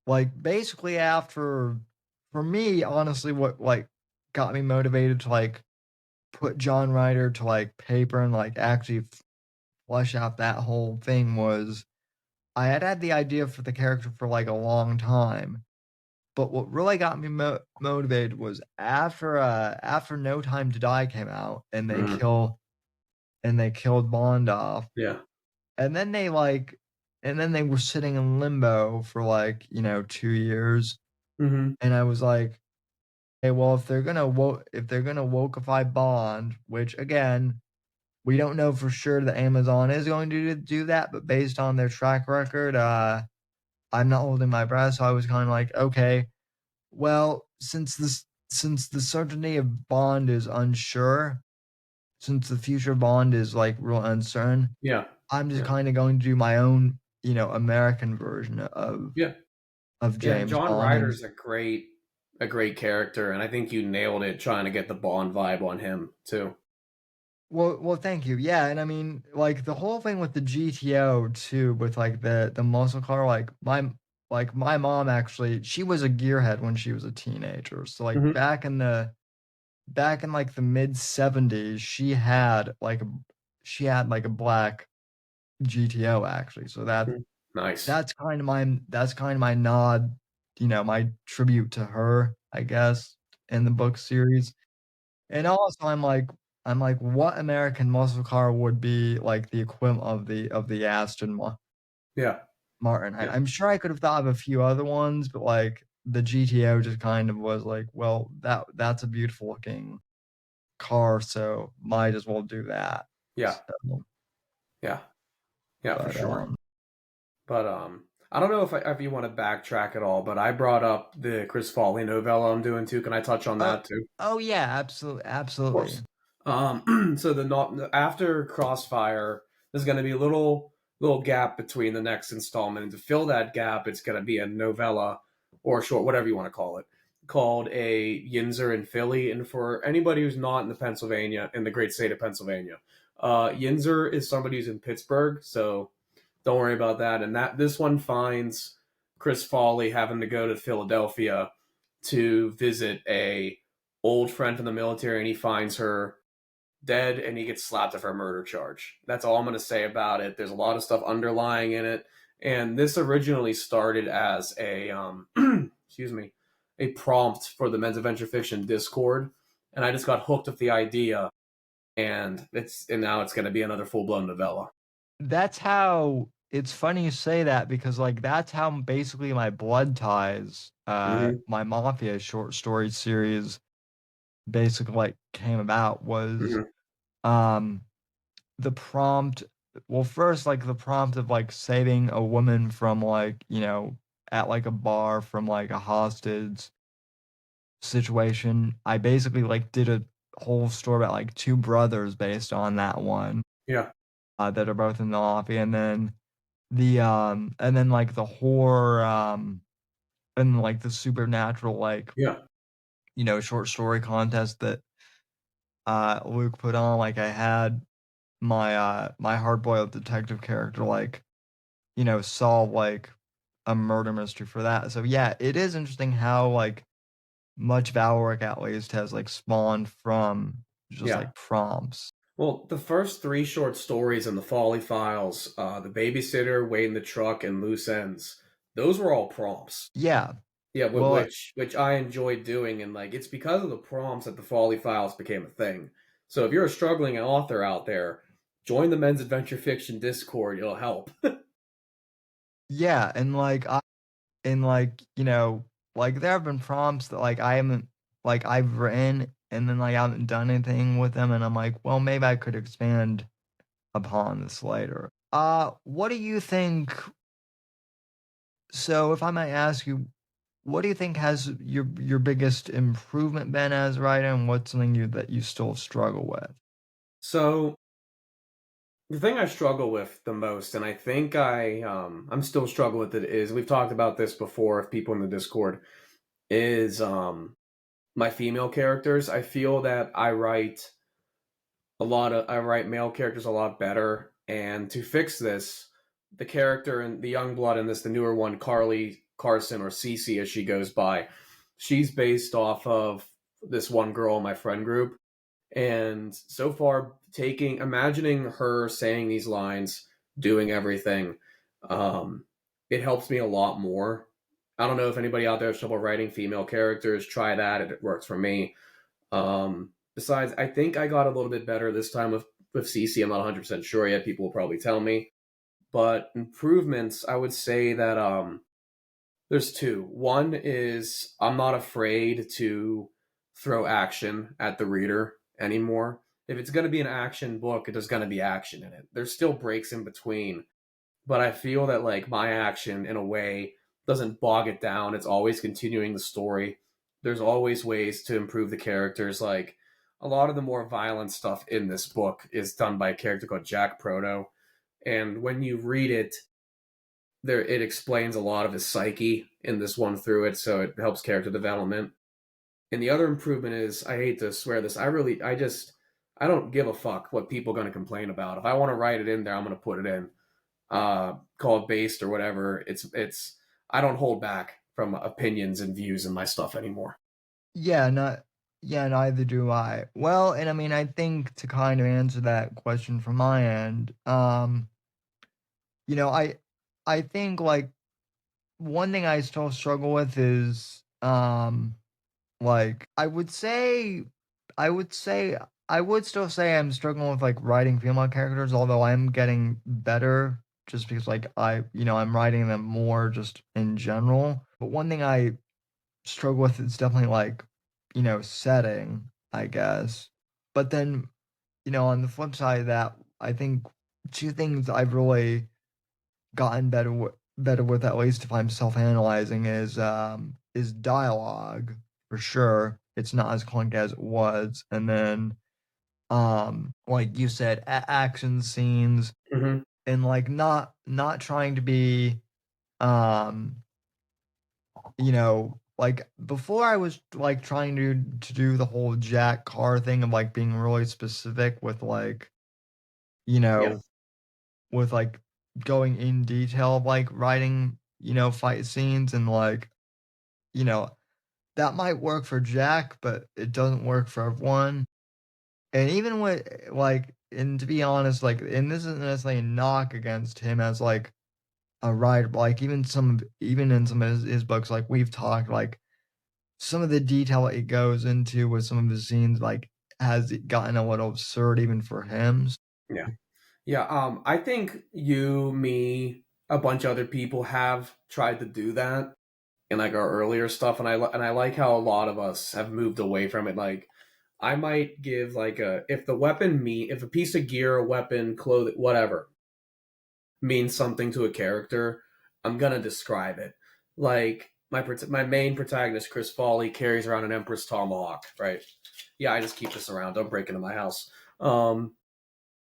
like basically after, for me, honestly, what like got me motivated to like put John Ryder to like paper and like actually flesh out that whole thing was I had the idea for the character for like a long time. But what really got me motivated was after No Time to Die came out, and Mm, they killed Bond off, yeah. and then they were sitting in limbo for like 2 years, Hmm. and I was like, hey, well, if they're gonna wokeify Bond, which again we don't know for sure that Amazon is going to do that, but based on their track record, I'm not holding my breath. So I was kind of like, okay, well, since the certainty of Bond is unsure, since the future of Bond is like real uncertain, Yeah. I'm just Yeah. kind of going to do my own, American version Yeah. of Yeah. James John Bond. And Ryder's a great character, and I think you nailed it trying to get the Bond vibe on him too. well, thank you. Yeah, and I mean, like the whole thing with the GTO too, with like the muscle car, like my mom actually, she was a gearhead when she was a teenager. So like Hmm. back in like the mid '70s, she had like a black GTO actually. So Nice. that's kind of my nod, my tribute to her, I guess, in the book series. And also I'm like, what American muscle car would be like the equivalent of the Aston Yeah. Martin? Yeah. I'm sure I could have thought of a few other ones, but like the GTO just kind of was like, well, that's a beautiful looking car, so might as well do that. Yeah, So, yeah, yeah, for but sure. But I don't know if you want to backtrack at all, but I brought up the Chris Folly novella I'm doing too. Can I touch on oh, that too? oh yeah, absolutely, Of absolutely. course. So after Crossfire, there's going to be a little gap between the next installment, and to fill that gap, it's going to be a novella or short, whatever you want to call it, called a Yinzer in Philly. And for anybody who's not in the great state of Pennsylvania, Yinzer is somebody who's in Pittsburgh, so don't worry about that. And that this one finds Chris Folly having to go to Philadelphia to visit a old friend from the military, and he finds her dead, and he gets slapped for a murder charge. That's all I'm going to say about it. There's a lot of stuff underlying in it, and this originally started as a excuse me, a prompt for the Men's Adventure Fiction Discord, and I just got hooked with the idea, and now it's going to be another full blown novella. That's how it's funny you say that because like that's how basically my Blood Ties, Mm-hmm. my Mafia short story series basically like came about was Mm-hmm. um the prompt well first like the prompt of like saving a woman from like, at like a bar from like a hostage situation. I basically like did a whole story about like two brothers based on that one, Yeah. that are both in the mafia, and then like the horror, and like the supernatural like, Yeah. short story contest that Luke put on. Like I had my hard boiled detective character like, solve like a murder mystery for that. So yeah, it is interesting how like much Valoric at least has like spawned from just Yeah. like prompts. Well, the first three short stories in the Folly Files, The Babysitter, Wait in the Truck, and Loose Ends, those were all prompts. Yeah. Yeah, Well, which I enjoyed doing, and like it's because of the prompts that the Folly Files became a thing. So if you're a struggling author out there, join the Men's Adventure Fiction Discord. It'll help. yeah, and like, like there have been prompts that like I haven't like I've written and then like I haven't done anything with them and I'm like, well, maybe I could expand upon this later. What do you think, so if I might ask you, what do you think has your biggest improvement been as a writer, and what's something that you still struggle with? So the thing I struggle with the most, and I think I'm still struggling with it, is we've talked about this before. If people in the Discord is my female characters, I feel that I write male characters a lot better. And to fix this, the character and the young blood in this, the newer one, Carly Carson, or Cece as she goes by, she's based off of this one girl in my friend group. And so far, imagining her saying these lines, doing everything, um, it helps me a lot more. I don't know if anybody out there has trouble writing female characters. Try that; it works for me. Besides, I think I got a little bit better this time with CC. I'm not 100% sure yet. People will probably tell me. But improvements, I would say that there's two. One is I'm not afraid to throw action at the reader anymore. If it's going to be an action book, there's going to be action in it. There's still breaks in between, but I feel that like my action in a way doesn't bog it down. It's always continuing the story. There's always ways to improve the characters. Like a lot of the more violent stuff in this book is done by a character called Jack Proto, and when you read it, there it explains a lot of his psyche in this one through it, so it helps character development. And the other improvement is, I hate to swear this, I don't give a fuck what people are going to complain about. If I want to write it in there, I'm going to put it in. Call it based or whatever. It's I don't hold back from opinions and views in my stuff anymore. Yeah, not yeah, neither do I. Well, and I mean, I think to kind of answer that question from my end, you know, I think like one thing I still struggle with is like I would say I would still say I'm struggling with like writing female characters, although I'm getting better just because like I'm writing them more just in general. But one thing I struggle with is definitely like, setting, I guess. but then, on the flip side of that, I think two things I've really gotten better with, at least if I'm self-analyzing, is dialogue for sure. It's not as clunky as it was, and then like you said, action scenes, Hmm. and like not trying to be um like before I was like trying to do the whole Jack Carr thing of like being really specific with like you Yeah. know with like going in detail of like writing fight scenes, and like you know that might work for Jack, but it doesn't work for everyone. And even with like, and to be honest, like, and this isn't necessarily a knock against him as like a writer, but like even in some of his books, like we've talked, like some of the detail it goes into with some of his scenes, like has gotten a little absurd even for him. Yeah. Yeah. I think you, me, a bunch of other people have tried to do that in like our earlier stuff, and I like how a lot of us have moved away from it. Like, I might give like if a piece of gear, a weapon, clothing, whatever means something to a character, I'm gonna describe it. Like my main protagonist, Chris Folly, carries around an Empress tomahawk, right? Yeah, I just keep this around. Don't break into my house.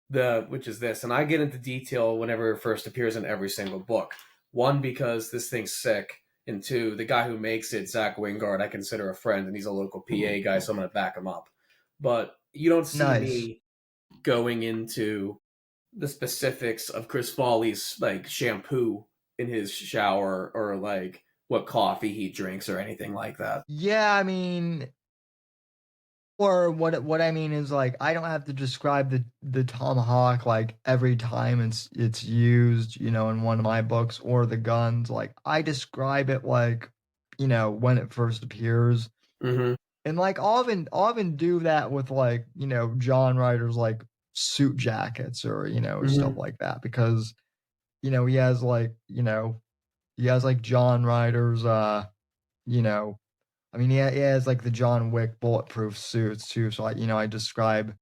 The which is this, and I get into detail whenever it first appears in every single book. One, because this thing's sick, and two, the guy who makes it, Zach Wingard, I consider a friend, and he's a local PA guy, so I'm gonna back him up. But you don't see Nice. me going into the specifics of Chris Foley's like shampoo in his shower or like what coffee he drinks or anything like that. Yeah, I mean, or what I mean is like I don't have to describe the tomahawk like every time it's used, in one of my books, or the guns. Like I describe it like, when it first appears. Mm-hmm. And like I'll even do that with like, John Ryder's like suit jackets, or, stuff Mm-hmm. like that, because, he has like, John Ryder's you know, I mean, he has like the John Wick bulletproof suits too. So I describe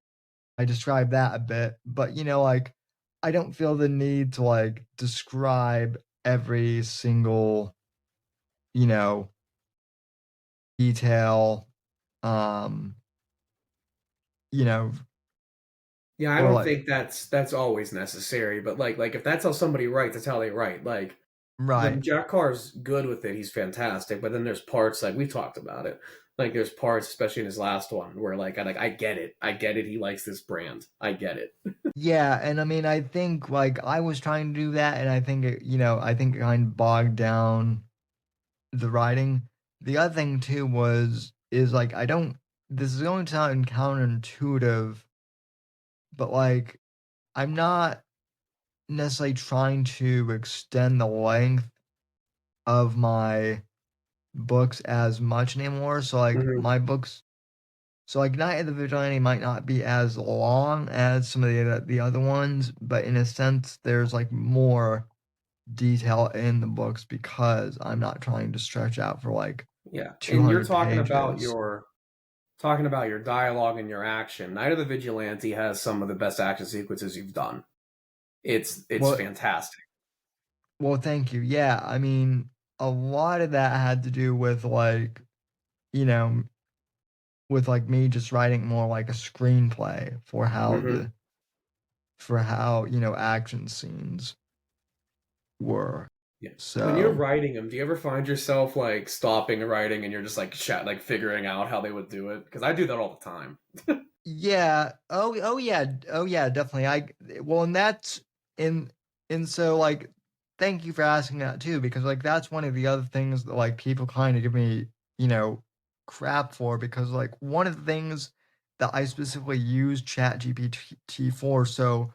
that a bit, but like I don't feel the need to like describe every single, you know, detail, um, you know, Yeah, I or don't like think that's always necessary, but like if that's how somebody writes, that's how they write. Like when right. Jack Carr's good with it, he's fantastic. But then there's parts like we talked about it. Like there's parts, especially in his last one, where I get it, I get it. He likes this brand, I get it. Yeah, and I mean, I think like I was trying to do that, and I think it kind of bogged down the writing. The other thing too is like I don't. This is going to sound counterintuitive, but like I'm not necessarily trying to extend the length of my books as much anymore. So like Hmm. my books, so like Night of the Vigilante might not be as long as some of the other ones, but in a sense, there's like more detail in the books because I'm not trying to stretch out for like Yeah, and you're 200 pages. talking about your dialogue and your action. Night of the Vigilante has some of the best action sequences you've done. It's Well, fantastic. well, thank you. Yeah, I mean, a lot of that had to do with like, you know, with like me just writing more like a screenplay for Hmm. how, action scenes were. Yeah. When you're So, writing them, do you ever find yourself like stopping writing and you're just like like figuring out how they would do it? Because I do that all the time. yeah. Oh yeah. Oh yeah, definitely. Well, and so like thank you for asking that too, because like that's one of the other things that like people kind of give me, you know, crap for, because like one of the things that I specifically use Chat GPT for, so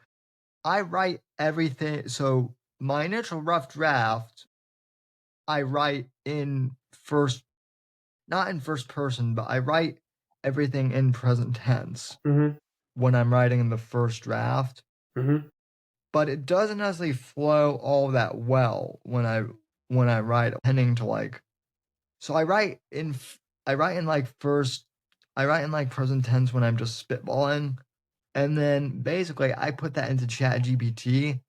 I write everything. So my initial rough draft, I write in first, not in first person, but I write everything in present tense Hmm. when I'm writing in the first draft, Hmm. but it doesn't necessarily flow all that well when I write, tending to like, so I write in like first, I write in like present tense when I'm just spitballing, and then basically I put that into Chat GPT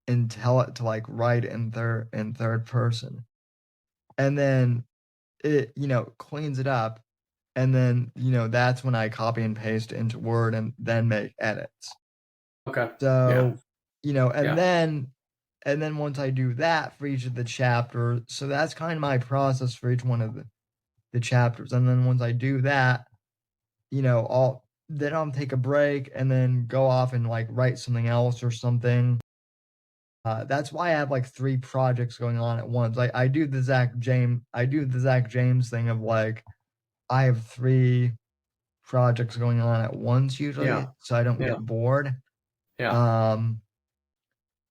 and tell it to like write in third person, and then it cleans it up, and then that's when I copy and paste into Word and then make edits. Okay. Yeah. So and Yeah. then once I do that for each of the chapters, so that's kind of my process for each one of the chapters, and then once I do that, I'll take a break and then go off and like write something else or something. That's why I have like 3 projects going on at once. Like I do the Zach James thing of like I have 3 projects going on at once usually, Yeah. so I don't Yeah. get bored. Yeah.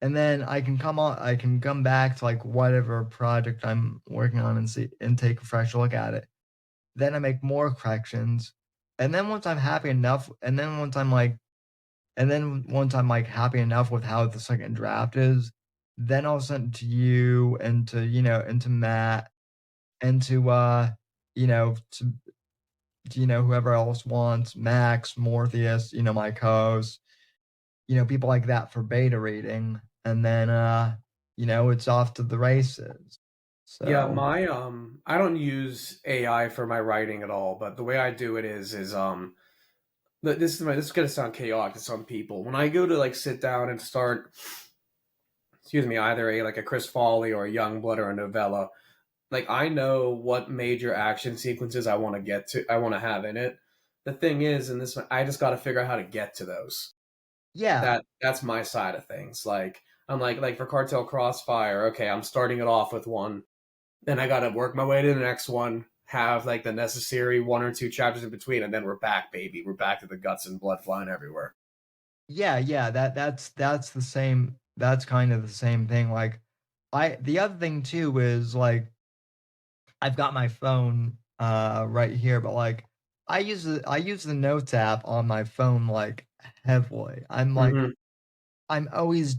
And then I can come back to like whatever project I'm working on and take a fresh look at it. Then I make more corrections. And then once I'm happy enough, once I'm like happy enough with how the second draft is, then I'll send it to you and to Matt and to whoever else wants, Max, Morpheus, my co-host, people like that for beta reading. And then it's off to the races. Yeah, So I don't use AI for my writing at all, but the way I do it is this is gonna sound chaotic to some people. When I go to like sit down and start, excuse me, either a Chris Folly or a Youngblood or a novella, like I know what major action sequences I want to have in it. The thing is, in this one, I just got to figure out how to get to those. yeah. That's my side of things. Like I'm like for Cartel Crossfire, okay, I'm starting it off with one, then I got to work my way to the next one, have like the necessary 1 or 2 chapters in between, and then we're back, baby. We're back to the guts and blood flying everywhere. Yeah, that's the same. That's kind of the same thing. Like, the other thing too is like I've got my phone right here, but like I use the notes app on my phone like heavily. Mm-hmm. I'm always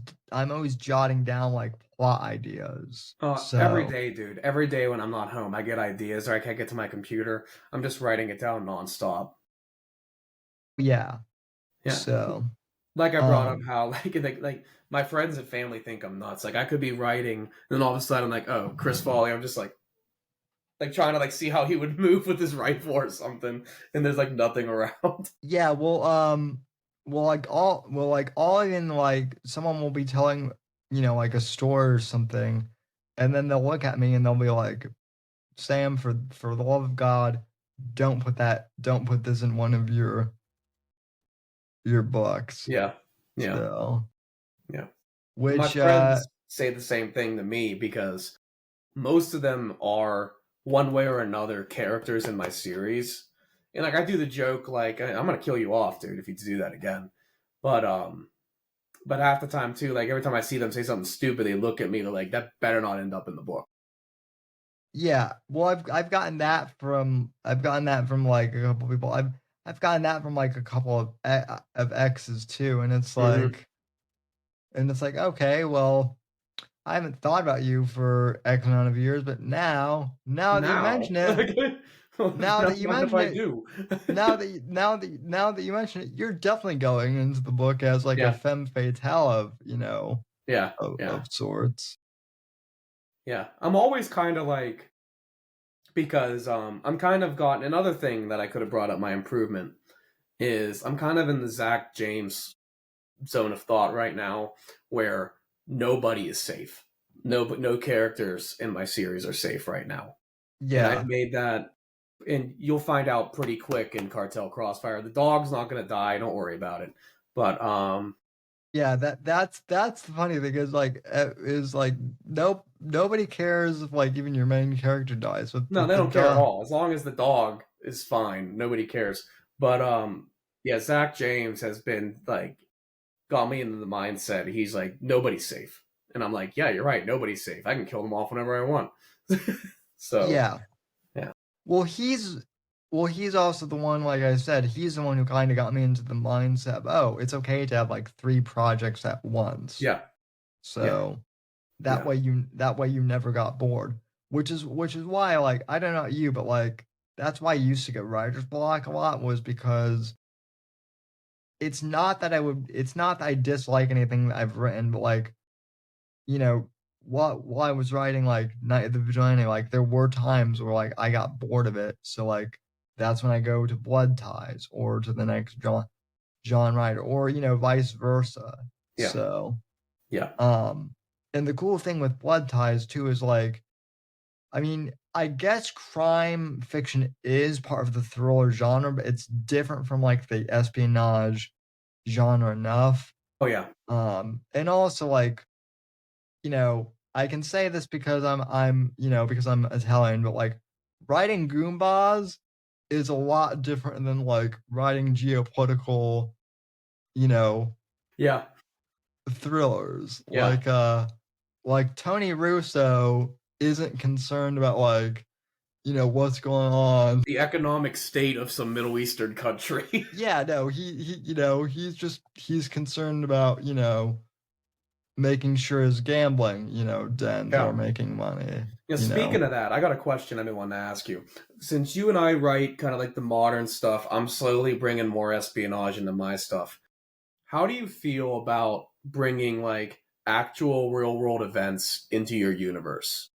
jotting down like plot ideas. Every So day, dude. Every day when I'm not home, I get ideas or I can't get to my computer. I'm just writing it down nonstop. yeah. Yeah. So Like I brought up um how like my friends and family think I'm nuts. Like I could be writing, and then all of a sudden, like, oh, Chris Foley. I'm just like trying to like see how he would move with his rifle or something, and there's like nothing around. yeah, all in like someone will be telling like a story or something, and then they'll look at me and they'll be like, Sam, for the love of God, don't put this in one of your books. Yeah, yeah, So yeah. My which friends say the same thing to me because most of them are one way or another characters in my series. And like I do the joke like I'm gonna kill you off, dude, if you do that again. But half the time too, like every time I see them say something stupid, they look at me, they're like, that better not end up in the book. yeah, well I've gotten that from like a couple people. I've gotten that from like a couple of exes too, and Mm-hmm. it's like okay, well, I haven't thought about you for X amount of years, but now that you Now. mention it, now that Don't you mind if mention I it, do. now that you mention it, you're definitely going into the book as like a Yeah. femme fatale of Yeah. of, Yeah. of sorts. Yeah. I'm always kind of like because I'm kind of got another thing that I could have brought up my improvement is I'm kind of in the Zach James zone of thought right now where nobody is safe. No characters in my series are safe right now. And I've Yeah, made that and you'll find out pretty quick in Cartel Crossfire. The dog's not gonna die, don't worry about it. But yeah. That's the funny thing is like nobody cares if like even your main character dies, no, but they the don't care at dog. all. As long as the dog is fine, nobody cares. But yeah, Zach James has been like got me into the mindset. He's like, nobody's safe. And I'm like, yeah, you're right, nobody's safe. I can kill them off whenever I want. So Yeah. yeah. Well, he's also the one, like I said, he's the one who kind of got me into the mindset of, oh, it's okay to have like 3 projects at once. Yeah. Yeah. So that Yeah. way you never got bored. Which is why like I don't know you, but like that's why I used to get writer's block a lot, was because it's not that I dislike anything that I've written, but like, you know, while I was writing like Night of the Vigilante, like there were times where like I got bored of it. So like that's when I go to Blood Ties or to the next John Ryder, or vice versa. Yeah. So Yeah. and the cool thing with Blood Ties too is like, I mean, I guess crime fiction is part of the thriller genre, but it's different from like the espionage genre enough. Oh yeah. And also like, I can say this because because I'm Italian, but like writing Goombas is a lot different than like writing geopolitical, Yeah. thrillers. Yeah. Like Tony Russo isn't concerned about like, what's going on. The economic state of some Middle Eastern country. Yeah, no, he's concerned about, making sure his gambling, dens Yeah. are making money. Yeah, speaking of that, I got a question I want to ask you. Since you and I write kind of like the modern stuff, I'm slowly bringing more espionage into my stuff. How do you feel about bringing like actual real world events into your universe?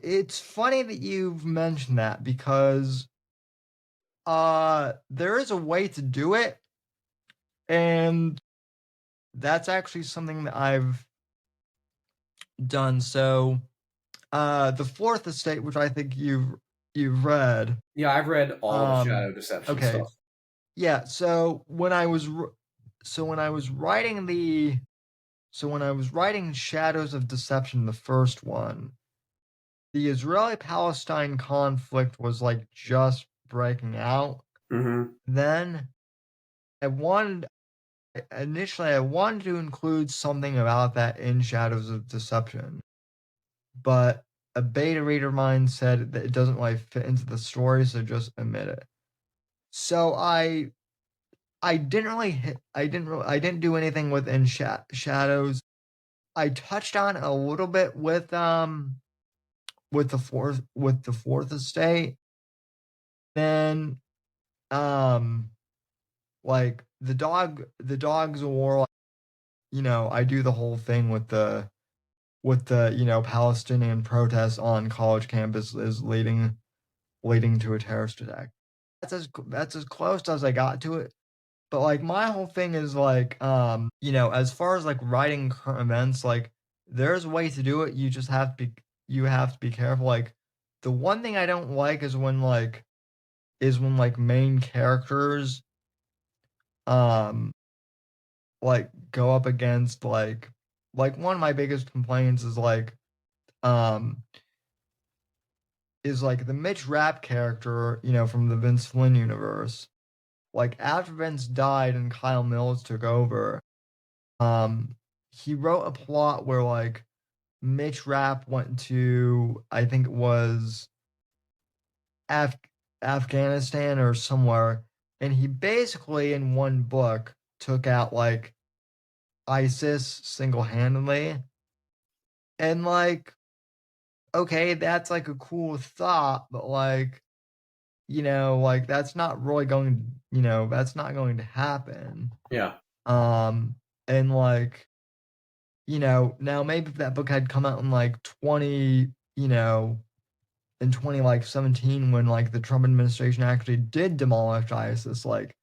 It's funny that you've mentioned that because there is a way to do it, and that's actually something that I've done. So the Fourth Estate, which I think you've read. Yeah, I've read all the Shadow Deception Okay. stuff. Yeah, so when I was writing Shadows of Deception, the first one, the Israeli-Palestine conflict was like just breaking out. Mm-hmm. Then initially I wanted to include something about that in Shadows of Deception, but a beta reader of mine said that it doesn't really fit into the story, so just omit it. So I didn't do anything within Shadows. I touched on a little bit with the fourth estate. Then like the dogs of war, I do the whole thing with the Palestinian protests on college campuses leading to a terrorist attack. That's as close as I got to it. But like my whole thing is like, as far as like writing current events, like there's a way to do it. You have to be careful. Like the one thing I don't like is when main characters like go up against like one of my biggest complaints um is like the Mitch Rapp character, from the Vince Flynn universe. Like after Vince died and Kyle Mills took over, he wrote a plot where like Mitch Rapp went to, I think it was Afghanistan or somewhere, and he basically in one book took out like ISIS single-handedly. And like, okay, that's like a cool thought, but like, like that's not going to happen. Yeah. And like, now maybe if that book had come out in like 20, in 2017 when like the Trump administration actually did demolish ISIS, like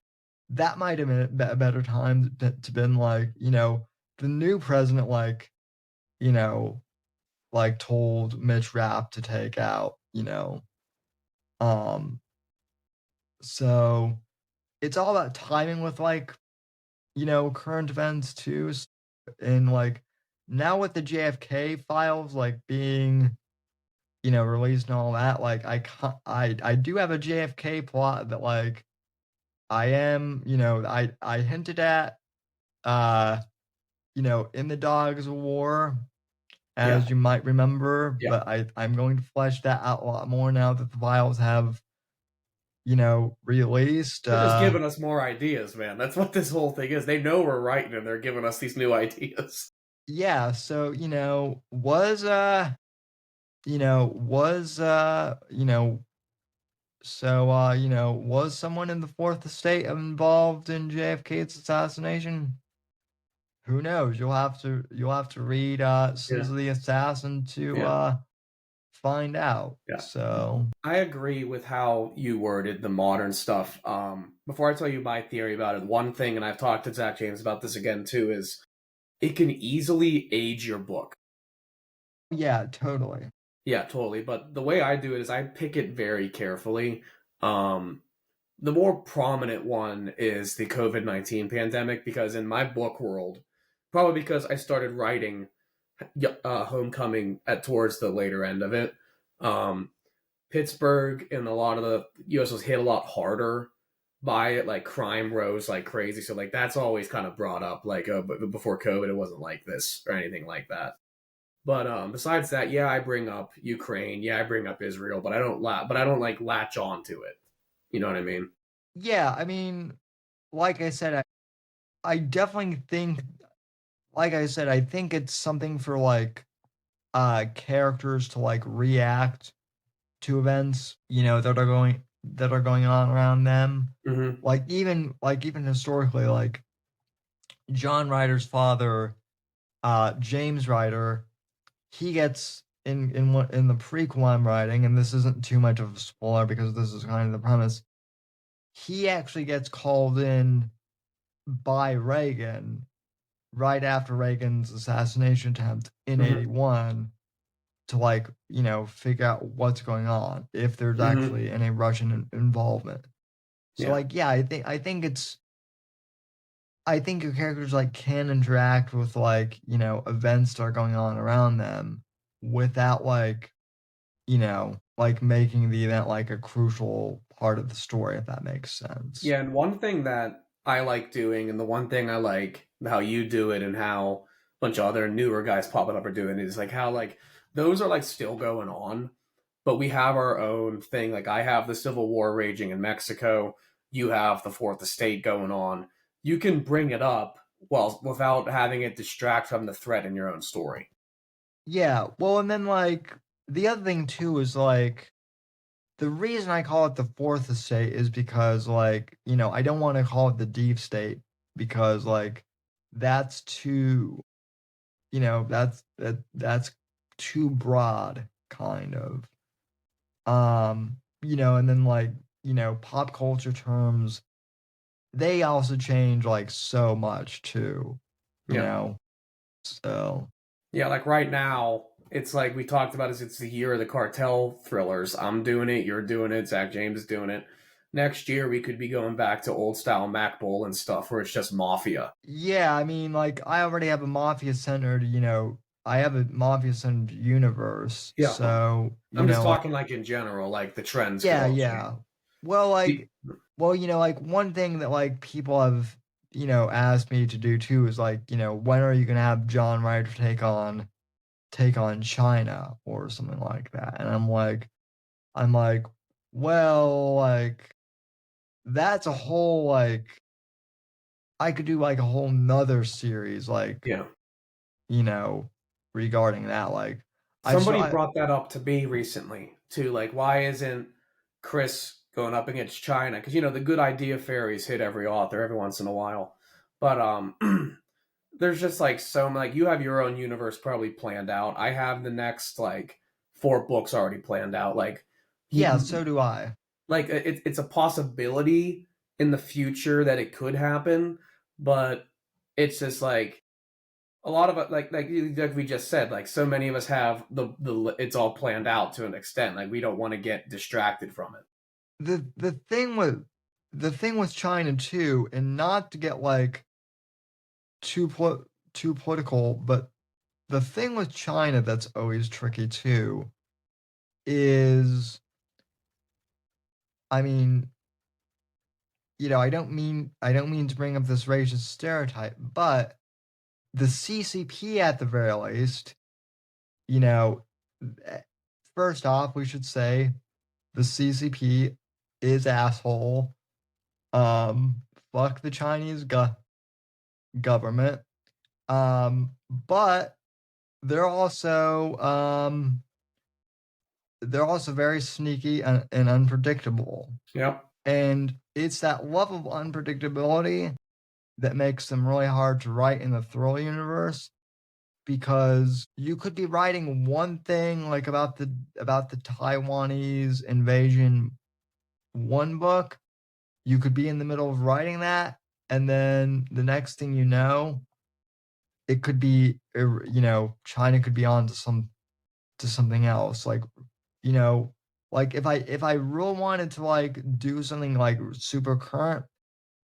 that might have been a better time to been like, the new president like told Mitch Rapp to take out, so it's all about timing with like, current events too. And like now with the JFK files like being, released and all that, like I do have a JFK plot that like I am, I hinted at, in the Dogs of War, as you might remember, but I'm going to flesh that out a lot more now that the files have, released. They're just giving us more ideas, man. That's what this whole thing is. They know we're writing and they're giving us these new ideas. Yeah, so, was was someone in the fourth estate involved in JFK's assassination? Who knows? You'll have to read Yeah. Sins of the Assassin to Yeah. find out. Yeah. So I agree with how you worded the modern stuff. Before I tell you my theory about it, one thing, and I've talked to Zach James about this again too, is it can easily age your book. yeah, totally. Yeah, totally. But the way I do it is I pick it very carefully. Um, the more prominent one is the COVID-19 pandemic because in my book world, probably because I started writing Homecoming at towards the later end of it, um, Pittsburgh and a lot of the U.S. was hit a lot harder by it. Like crime rose like crazy, so like that's always kind of brought up. Like, but before COVID, it wasn't like this or anything like that. But besides that, yeah, I bring up Ukraine. Yeah, I bring up Israel, but I don't like latch on to it. You know what I mean? Yeah, I mean, like I said, I definitely think, like I said, I think it's something for like characters to like react to events, that are going on around them. Mm-hmm. Like even historically, like John Ryder's father, James Ryder, he gets in the prequel I'm writing, and this isn't too much of a spoiler because this is kind of the premise. He actually gets called in by Reagan right after Reagan's assassination attempt in Mm-hmm. '81 to like figure out what's going on if there's Mm-hmm. actually any Russian involvement. So Yeah. like yeah, I think your characters like can interact with like events that are going on around them without like making the event like a crucial part of the story, if that makes sense. Yeah, and one thing that I like doing, and the one thing I like how you do it, and how a bunch of other newer guys popping up are doing it, is like how like those are like still going on, but we have our own thing. Like I have the Civil War raging in Mexico, you have the Fourth Estate going on. You can bring it up well without having it distract from the threat in your own story. Yeah, well, and then like the other thing too is like the reason I call it the fourth estate is because like, I don't want to call it the deep state because like that's too, that's too broad kind of. And then like, pop culture terms, they also change like so much too, you Yeah. know. So, Yeah, like right now, it's like we talked about is it's the year of the cartel thrillers. I'm doing it, you're doing it, Zach James is doing it. Next year we could be going back to old style Mac Bowl and stuff where it's just mafia. yeah, I mean, like I already have a mafia centered, I have a mafia centered universe. Yeah. So, I'm just talking like in general, like the trends could yeah, all change. yeah. Well, like, well, like one thing that like people have, asked me to do too is like, when are you gonna have John Ryder take on China or something like that? And I'm like, well, like that's a whole like I could do like a whole nother series like, Yeah. you know, regarding that. Like I so Somebody I brought that up to me recently too. Like, why isn't Chris going up against China? Because the good idea fairies hit every author every once in a while, but there's just like so like you have your own universe probably planned out. I have the next like 4 books already planned out. Like yeah, he so do I. like it's a possibility in the future that it could happen, but it's just like a lot of it like we just said, like so many of us have the it's all planned out to an extent. Like we don't want to get distracted from it. The thing with China too, and not to get like too too political, but the thing with China that's always tricky too is, I mean, I don't mean to bring up this racist stereotype, but the CCP at the very least, you know, eh, first off, we should say the CCP is asshole. Fuck the Chinese government. But they're also they're also very sneaky and unpredictable. Yep. And it's that level of unpredictability that makes them really hard to write in the Thrill universe, because you could be writing one thing like about the Taiwanese invasion, one book, you could be in the middle of writing that, and then the next thing you know, it could be, China could be on to something else. Like, like if I really wanted to like do something like super current,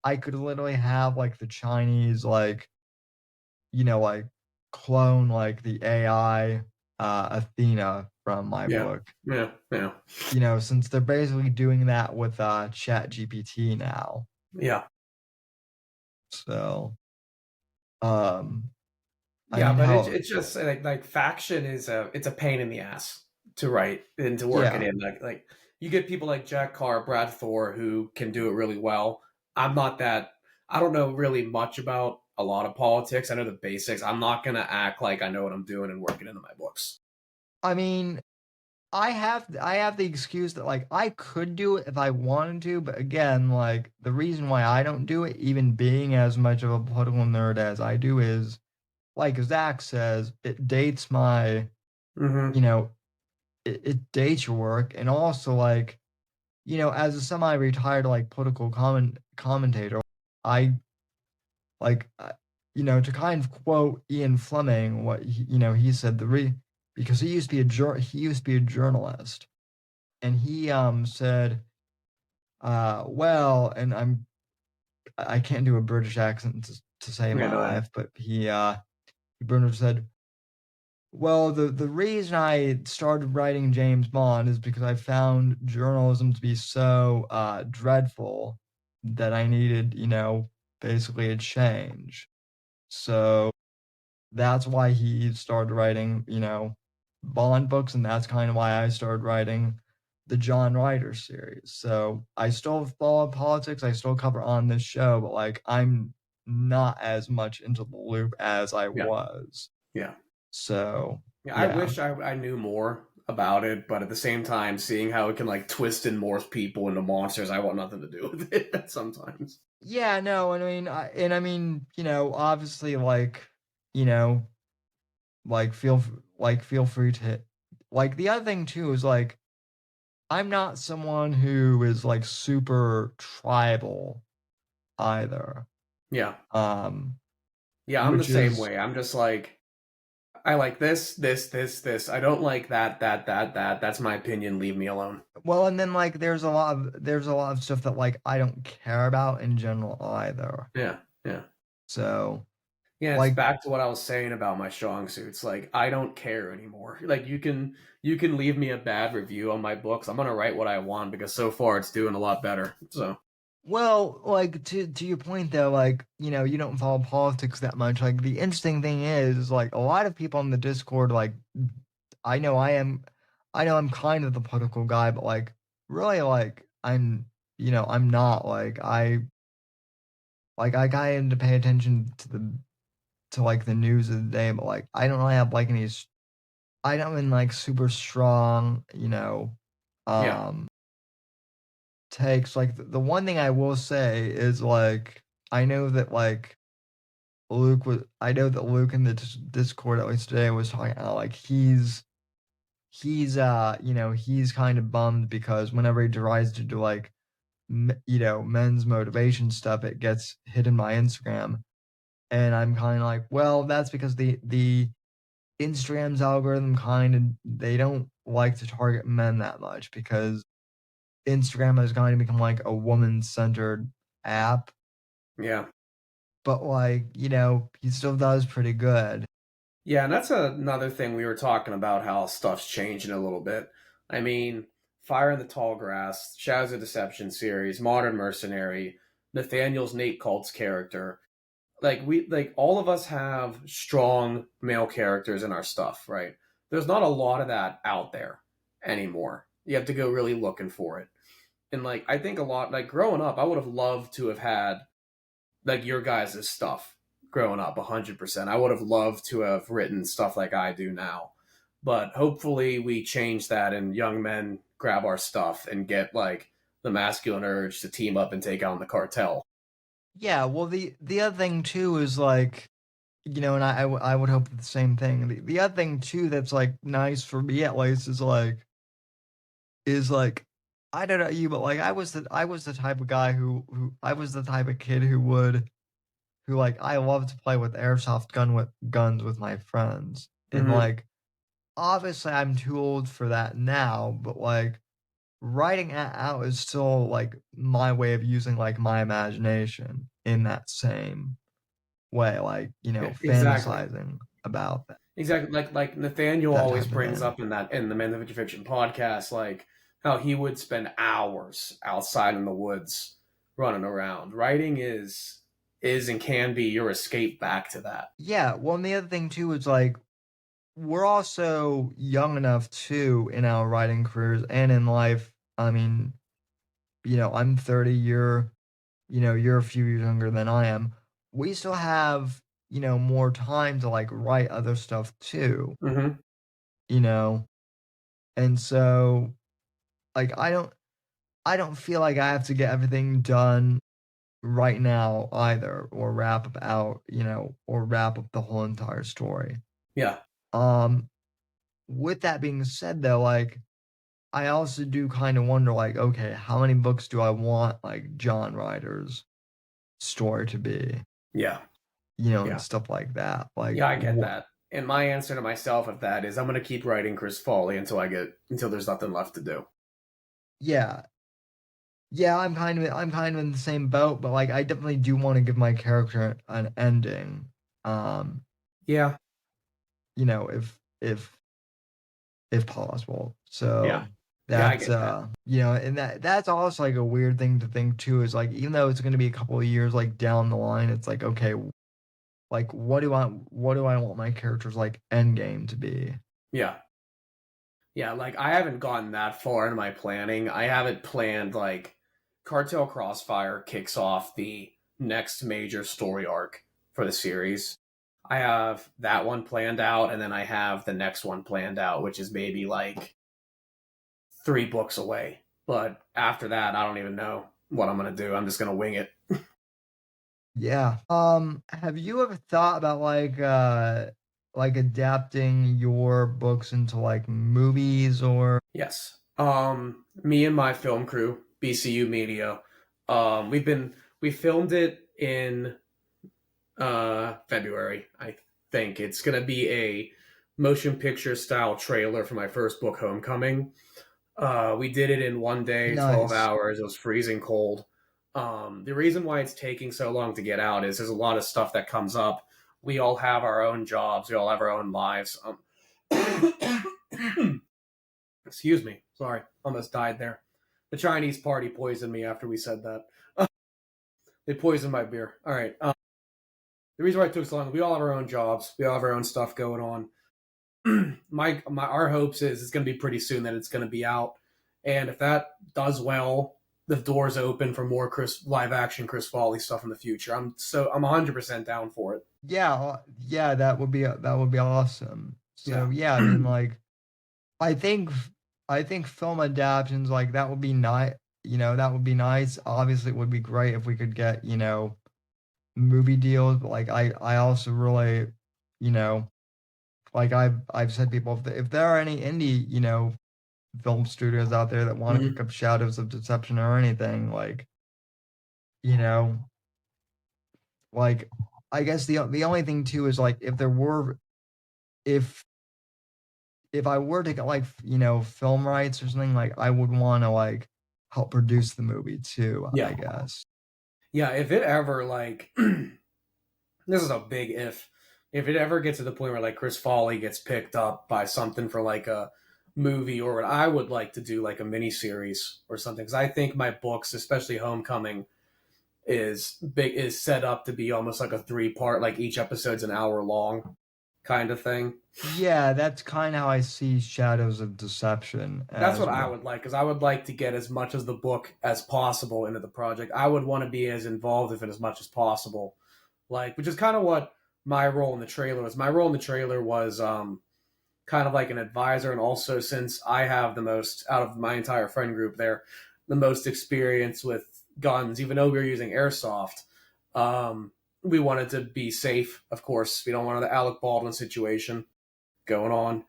I could literally have like the Chinese like, like clone like the AI Athena from my Yeah. book. Yeah. Yeah. Since they're basically doing that with Chat GPT now. Yeah. So um I Yeah, mean, but hell, it's just like faction is it's a pain in the ass to write and to work it yeah. in. Like you get people like Jack Carr, Brad Thor who can do it really well. I'm not that. I don't know really much about a lot of politics. I know the basics. I'm not gonna act like I know what I'm doing and work it into my books. I mean, I have the excuse that like I could do it if I wanted to, but again, like the reason why I don't do it, even being as much of a political nerd as I do, is like Zach says, it dates my, Mm-hmm. you know, it dates your work, and also like, as a semi-retired like political commentator, I like, to kind of quote Ian Fleming, what he said, because he used to be he used to be a journalist, and he said, well, and I can't do a British accent to save Yeah, my no, life, but he pretty much said, well, the reason I started writing James Bond is because I found journalism to be so dreadful that I needed, basically a change. So that's why he started writing, Bond books, and that's kind of why I started writing the John Ryder series. So I still follow politics, I still cover on this show, but like I'm not as much into the loop as I yeah, was. yeah. So Yeah, I yeah. wish I knew more about it, but at the same time, seeing how it can like twist and morph people into monsters, I want nothing to do with it sometimes. Yeah, no, I mean, obviously, like, you know, like feel free to, like, the other thing too is like I'm not someone who is like super tribal either. Yeah. Um, Yeah, I'm the which same is way. I'm just like, I like this. I don't like that. That's my opinion. Leave me alone. well, and then like there's a lot of stuff that like I don't care about in general either. Yeah, yeah. So Yeah, it's like, back to what I was saying about my strong suits. Like, I don't care anymore. Like, you can leave me a bad review on my books. I'm gonna write what I want because so far it's doing a lot better. So well, like to your point though, like, you don't follow politics that much. Like the interesting thing is like a lot of people on the Discord, like I know I am I know I'm kind of the political guy, but like really like I'm not like I kind of pay attention to like the news of the day, but like I don't really have like I don't in like super strong, yeah, um takes. Like the one thing I will say is like I know that like I know that Luke in the Discord at least today was talking about like he's kind of bummed because whenever he tries to do like men's motivation stuff, it gets hit in my Instagram, and I'm kind of like, well, that's because the Instagram's algorithm kind of, they don't like to target men that much because Instagram has kind of become like a woman-centered app, yeah. but like, he still does pretty good. Yeah, and that's another thing we were talking about how stuff's changing a little bit. I mean, Fire in the Tall Grass, Shadows of Deception series, Modern Mercenary, Nathaniel's Nate Cult's character. Like all of us have strong male characters in our stuff, right? There's not a lot of that out there anymore. You have to go really looking for it. And like I think a lot like growing up, I would have loved to have had like your guys' stuff growing up 100%. I would have loved to have written stuff like I do now. but hopefully we change that and young men grab our stuff and get like the masculine urge to team up and take on the cartel. Yeah, well, the other thing too is like, and I would hope the same thing. The other thing too that's like nice for me at least is like I don't know you, but like I was the type of guy who I was the type of kid who like I love to play with airsoft guns with my friends. And Mm-hmm. like obviously I'm too old for that now, but like writing it out is still like my way of using like my imagination in that same way, like, Exactly. fantasizing about Exactly. Like Nathaniel that always type of brings thing. up in the Men of Fiction podcast, like how he would spend hours outside in the woods running around. Writing is and can be your escape back to that. Yeah, well, and the other thing too is like we're also young enough too in our writing careers and in life. I mean, I'm 30, you're a few years younger than I am. We still have, more time to like write other stuff too, Mm-hmm. you know? And so like I don't feel like I have to get everything done right now either or wrap up the whole entire story. Yeah. Um with that being said though, like I also do kind of wonder like okay, how many books do I want like John Ryder's story to be? Yeah. And Yeah. stuff like that. Like, Yeah, I get that. And my answer to myself of that is I'm gonna keep writing Chris Foley until there's nothing left to do. yeah, yeah, I'm kind of in the same boat, but like, I definitely do want to give my character an ending. Um, Yeah. if possible. Yeah. So Yeah, I that's get that. and that's also like a weird thing to think too. Is like, even though it's going to be a couple of years like down the line, it's like okay, like what do I want my character's like end game to be? Yeah. Yeah, like I haven't gotten that far in my planning. I haven't planned like Cartel Crossfire kicks off the next major story arc for the series. I have that one planned out, and then I have the next one planned out, which is maybe like 3 books away. But after that, I don't even know what I'm gonna do. I'm just gonna wing it. Yeah. Have you ever thought about like adapting your books into like movies or Yes. Me and my film crew, BCU Media, we filmed it in February. I think it's gonna be a motion picture style trailer for my first book, Homecoming. We did it in one day, 12 nice. hours. It was freezing cold. The reason why it's taking so long to get out is there's a lot of stuff that comes up. We all have our own jobs. We all have our own lives. Excuse me. Sorry. Almost died there. The Chinese party poisoned me after we said that. They poisoned my beer. All right. The reason why it took so long, we all have our own jobs. We all have our own stuff going on. Our hopes is it's going to be pretty soon that it's going to be out, and if that does well, the doors open for more live action Chris Folly stuff in the future. I'm 100% down for it. Yeah, yeah, that would be awesome. Yeah. So yeah, I mean like I think I think film adaptations like that would be nice. That would be nice. Obviously, it would be great if we could get, movie deals, but like I also really, you know, like I've said people if there are any indie, film studios out there that want to Mhm. pick up Shadows of Deception or anything, you know, like I guess the only thing too is like if if I were to get like film rights or something, like I would want to like help produce the movie too, I Yeah. guess. Yeah. If it ever like, this is a big if. If it ever gets to the point where like Chris Folly gets picked up by something for like a movie, or what I would like to do like a mini series or something, because I think my books, especially Homecoming, is set up to be almost like a 3 part, like each episode's an hour long kind of thing. Yeah, that's kind of how I see Shadows of Deception That's as what I well. would like, because I would like to get as much of the book as possible into the project. I would want to be as involved in it as much as possible, like, which is kind of what my role in the trailer was. My role in the trailer was kind of like an advisor, and also since I have the most out of my entire friend group there, the most experience with guns, even though we were using airsoft, we wanted to be safe. Of course, we don't want the Alec Baldwin situation going on.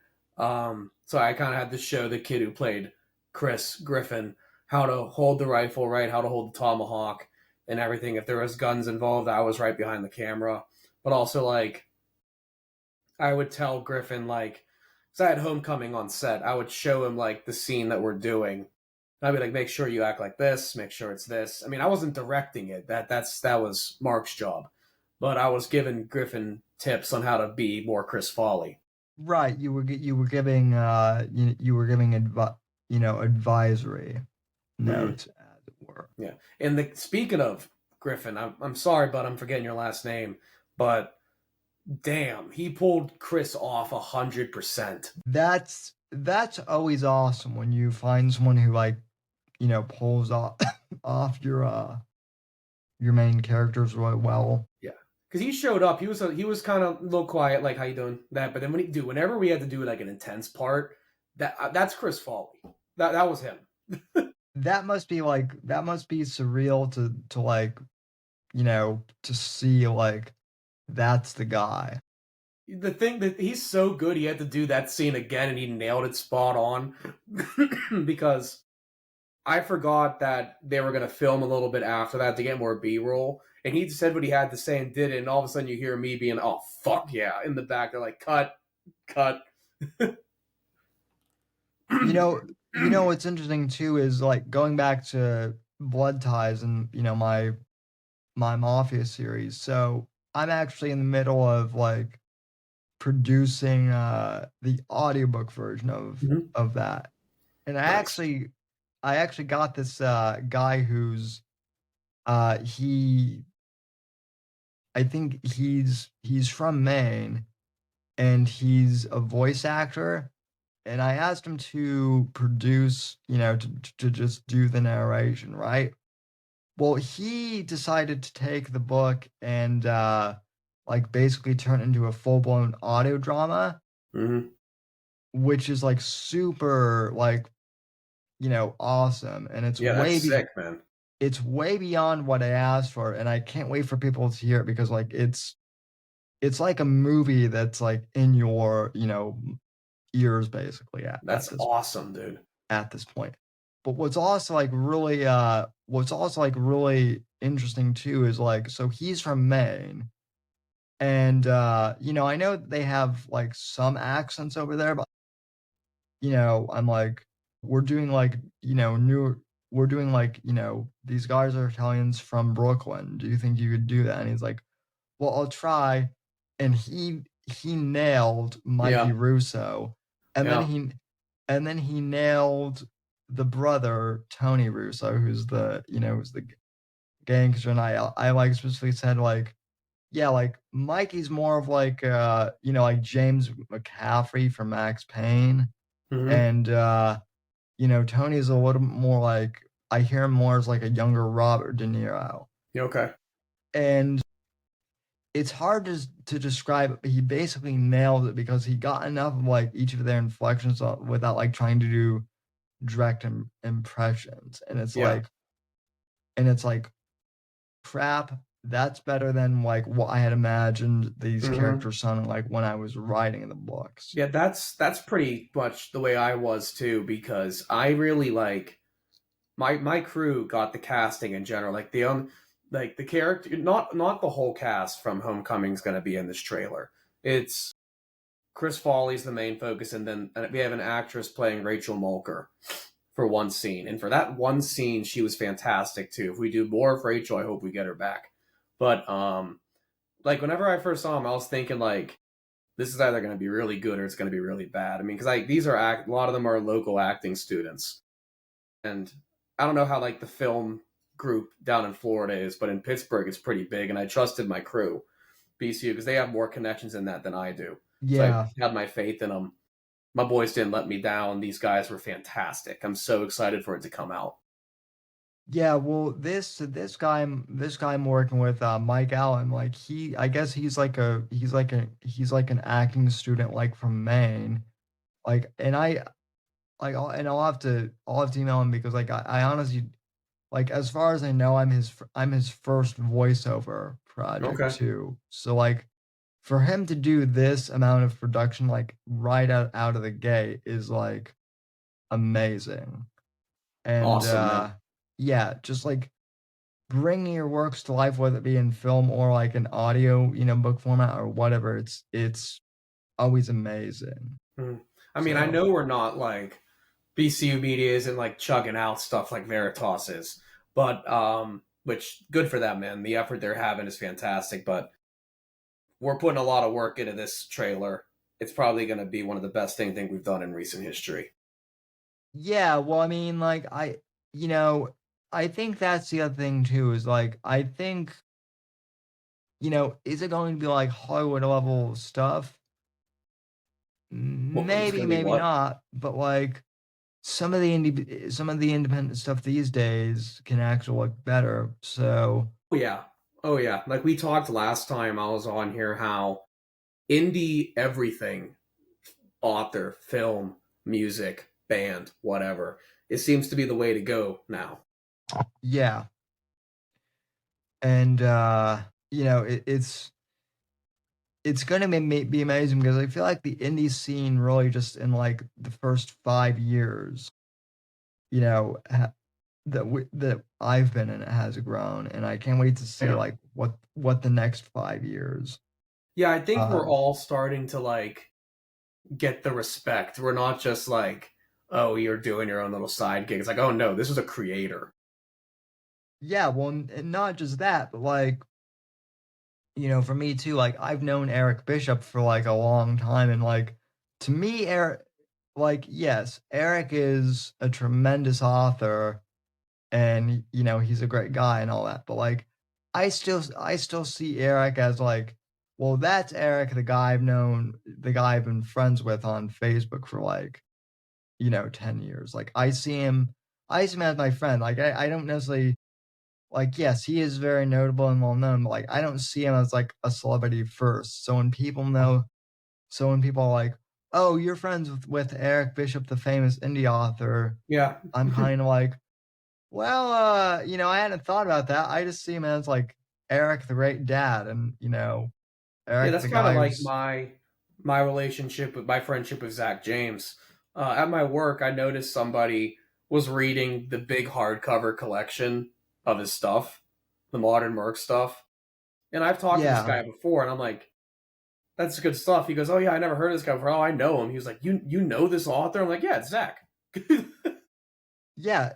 So I kind of had to show the kid who played Chris Griffin how to hold the rifle right, how to hold the tomahawk, and everything. If there was guns involved, I was right behind the camera. But also, like, I would tell Griffin, like, because I had homecoming on set, I would show him, like, the scene that we're doing. I'd be like, make sure you act like this, make sure it's this. I mean, I wasn't directing it. That was Mark's job. But I was giving Griffin tips on how to be more Chris Folly. Right, you were giving advisory notes, as it were. Yeah. And speaking of Griffin, I'm sorry, but I'm forgetting your last name. But damn, he pulled Chris off 100%. That's always awesome when you find someone who, like, pulls off your main characters really well. Yeah, because he showed up. He was kind of a little quiet, like, how you doing, that. But then whenever we had to do like an intense part, that's Chris Folly. That was him. That must be surreal to like, to see, like, that's the guy. The thing that he's so good, he had to do that scene again, and he nailed it spot on. Because I forgot that they were going to film a little bit after that to get more B-roll, and he said what he had to say and did it, and all of a sudden you hear me being, oh, fuck yeah, in the back. They're like, cut. What's interesting too is, like, going back to Blood Ties and, my Mafia series. So I'm actually in the middle of, like, producing the audiobook version of that. And Nice. I actually got this guy who's I think he's from Maine, and he's a voice actor, and I asked him to produce, to just do the narration, right? Well, he decided to take the book and like, basically turn it into a full-blown audio drama, which is, like, super, like, awesome, and it's Yeah, that's sick, man. It's way beyond what I asked for, and I can't wait for people to hear it, because, like, it's like a movie that's, like, in your, ears, basically, That's awesome, dude. at this point. But what's also, like, really interesting too is, like, so he's from Maine, and I know they have, like, some accents over there, but I'm like, we're doing, like, these guys are Italians from Brooklyn. Do you think you could do that? And he's like, well, I'll try. And he nailed Mikey Yeah. Russo, and Yeah. then he nailed the brother Tony Russo, who's the gangster. And I like specifically said, like, yeah, like, Mikey's more of, like, like James McCaffrey from Max Payne, and Tony's a little bit more like, I hear him more as, like, a younger Robert De Niro. Yeah, okay. And it's hard to describe it, but he basically nailed it, because he got enough of, like, each of their inflections without, like, trying to do direct impressions. And it's Yeah. like, crap, that's better than, like, what I had imagined these characters sounding like when I was writing the books. Yeah, that's pretty much the way I was too, because I really, like, my crew got the casting in general, like the character, not the whole cast from Homecoming's going to be in this trailer. It's Chris Foley's the main focus, and then we have an actress playing Rachel Mulker for one scene, and for that one scene, she was fantastic too. If we do more of Rachel, I hope we get her back. But like, whenever I first saw him, I was thinking, like, this is either going to be really good or it's going to be really bad. I mean, because these are a lot of them are local acting students, and I don't know how, like, the film group down in Florida is, but in Pittsburgh it's pretty big, and I trusted my crew, BCU, because they have more connections in that than I do. Yeah. So I had my faith in them. My boys didn't let me down. These guys were fantastic. I'm so excited for it to come out. Yeah, well, this guy I'm working with, Mike Allen, like, I guess he's like an acting student, like, from Maine, Like, and I'll have to email him because like I honestly, like, as far as I know, I'm his first voiceover project Okay. too. So like for him to do this amount of production like right out of the gate is like amazing. And Awesome, man. yeah, just like bringing your works to life, whether it be in film or like an audio, book format or whatever, it's always amazing. Mhm. I mean, I So know we're not like BCU Media isn't like chugging out stuff like Veritas is, but which good for them, man. The effort they're having is fantastic, but we're putting a lot of work into this trailer. It's probably going to be one of the best things we've done in recent history. yeah, well, I mean, like you know, I think that's the other thing too, is like I think, is it going to be like Hollywood level stuff? What, it's Maybe, going to be maybe what? not, but like some of the independent stuff these days can actually look better. So Oh yeah, oh yeah. Like we talked last time I was on here, how indie everything, author, film, music, band, whatever, it seems to be the way to go now. yeah, and it's gonna be amazing because I feel like the indie scene really just in like the first 5 years, you know, that I've been in it has grown, and I can't wait to see Yeah. like what the next 5 years. Yeah, I think we're Um, all starting to like get the respect. We're not just like, oh, you're doing your own little side gig. It's like, oh no, this is a creator. yeah, well, and not just that, but like for me too, like I've known Eric Bishop for like a long time, and like to me, Eric, like yes, Eric is a tremendous author, and he's a great guy and all that, but like I still see Eric as like, well, that's Eric, the guy I've been friends with on Facebook for like 10 years. Like I see him as my friend. Like I don't necessarily, like, yes, he is very notable and well known, but like I don't see him as like a celebrity first. So when people are like, oh, you're friends with Eric Bishop, the famous indie author, Yeah. I'm kind of like, well, I hadn't thought about that. I just see him as like Eric, the great dad, and Yeah, Eric, that's the kind of guy like who's my relationship with my friendship with Zach James. At my work, I noticed somebody was reading the big hardcover collection of his stuff, the Modern Merc stuff. And I've talked to this yeah, guy before, and I'm like, "That's good stuff." He goes, "Oh yeah, I never heard of this guy before. Oh, I know him." He was like, "You know this author?" I'm like, "Yeah, it's Zach." yeah,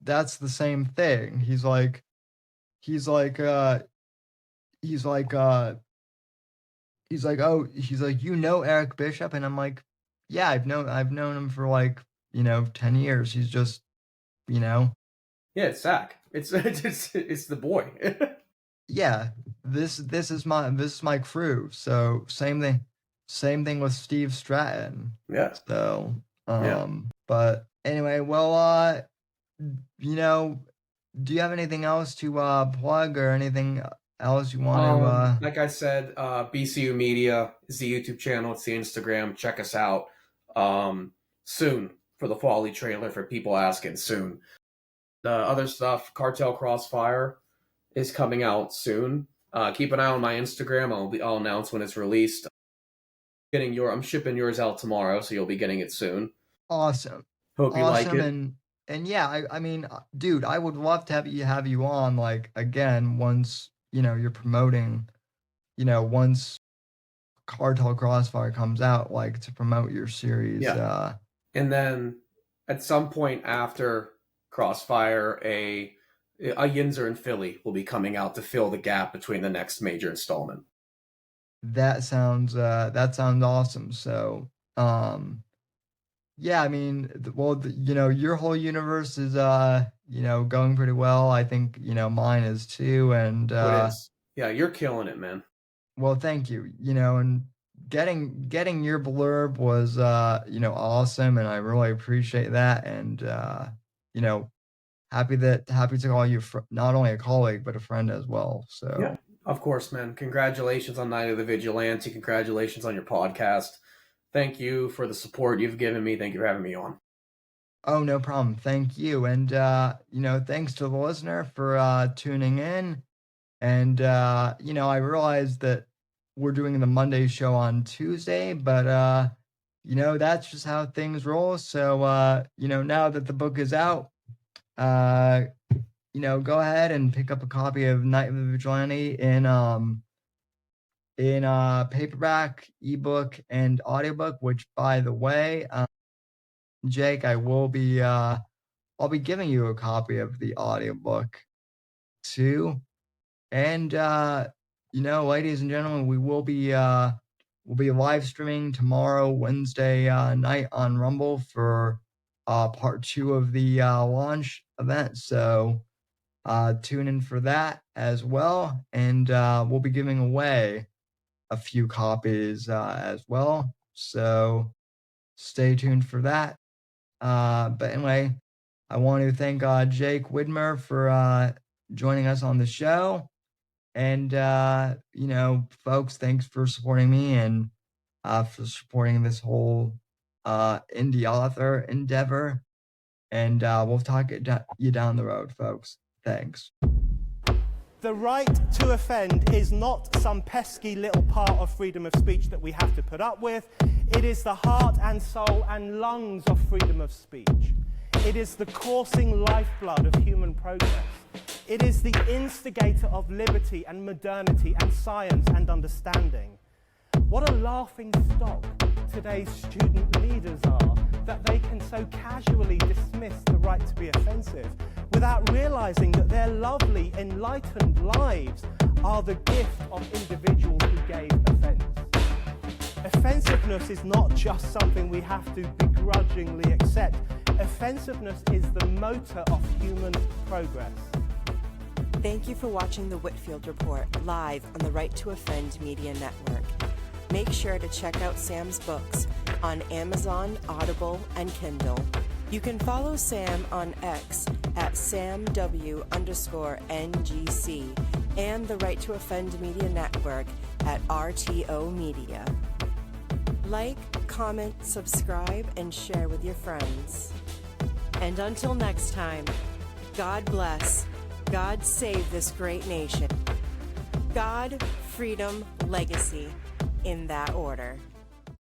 that's the same thing. He's like, he's like, he's like, Eric Bishop, and I'm like, yeah, I've known him for like 10 years. He's just you know, Yeah, it's Zach. It's the boy. yeah. This is my crew. So same thing with Steve Stratton. Yeah, So yeah. but anyway, well, you know, do you have anything else to plug or anything else you want to Like I said, BCU Media is the YouTube channel. It's the Instagram. Check us out. Soon for the Folly trailer. For people asking, soon. The other stuff, Cartel Crossfire, is coming out soon. Keep an eye on my Instagram. I'll announce when it's released. I'm shipping yours out tomorrow, so you'll be getting it soon. awesome. Hope you like Awesome, it. and yeah, I mean, dude, I would love to have you on like again once, you're promoting, once Cartel Crossfire comes out, like to promote your series. Yeah, and then at some point after Crossfire, a Yinzer in Philly will be coming out to fill the gap between the next major installment. That sounds awesome. So, yeah, I mean, well, your whole universe is going pretty well. I think mine is too, and Oh, it is. Yeah, you're killing it, man. well, thank you. And getting your blurb was awesome, and I really appreciate that, and you know happy to call you not only a colleague but a friend as well. Yeah, So of course, man. Congratulations on Night of the Vigilante. Congratulations on your podcast. Thank you for the support you've given me. Thank you for having me on. Oh, no problem. Thank you. And, thanks to the listener for tuning in. And, I realized that we're doing the Monday show on Tuesday, but, that's just how things roll. So, now that the book is out, go ahead and pick up a copy of Night of the Vigilante in paperback, ebook, and audiobook, which, by the way, Jake, I'll be giving you a copy of the audiobook too. And ladies and gentlemen, we'll be live streaming tomorrow, Wednesday night on Rumble for part 2 of the launch event. So tune in for that as well, and we'll be giving away a few copies as well. So stay tuned for that. But anyway, I want to thank Jake Widmer for joining us on the show. And, folks, thanks for supporting me and for supporting this whole indie author endeavor. And we'll talk you down the road, folks. Thanks. The right to offend is not some pesky little part of freedom of speech that we have to put up with. It is the heart and soul and lungs of freedom of speech. It is the coursing lifeblood of human progress. It is the instigator of liberty and modernity and science and understanding. What a laughing stock today's student leaders are, that they can so casually dismiss the right to be offensive without realizing that their lovely, enlightened lives are the gift of individuals who gave offense. Offensiveness is not just something we have to begrudgingly accept. Offensiveness is the motor of human progress. Thank you for watching the Whitfield Report live on the Right to Offend Media Network. Make sure to check out Sam's books on Amazon, Audible, and Kindle. You can follow Sam on X at SamW_NGC and the Right to Offend Media Network at RTO Media. Like, comment, subscribe, and share with your friends. And until next time, God bless, God save this great nation. God, freedom, legacy, in that order.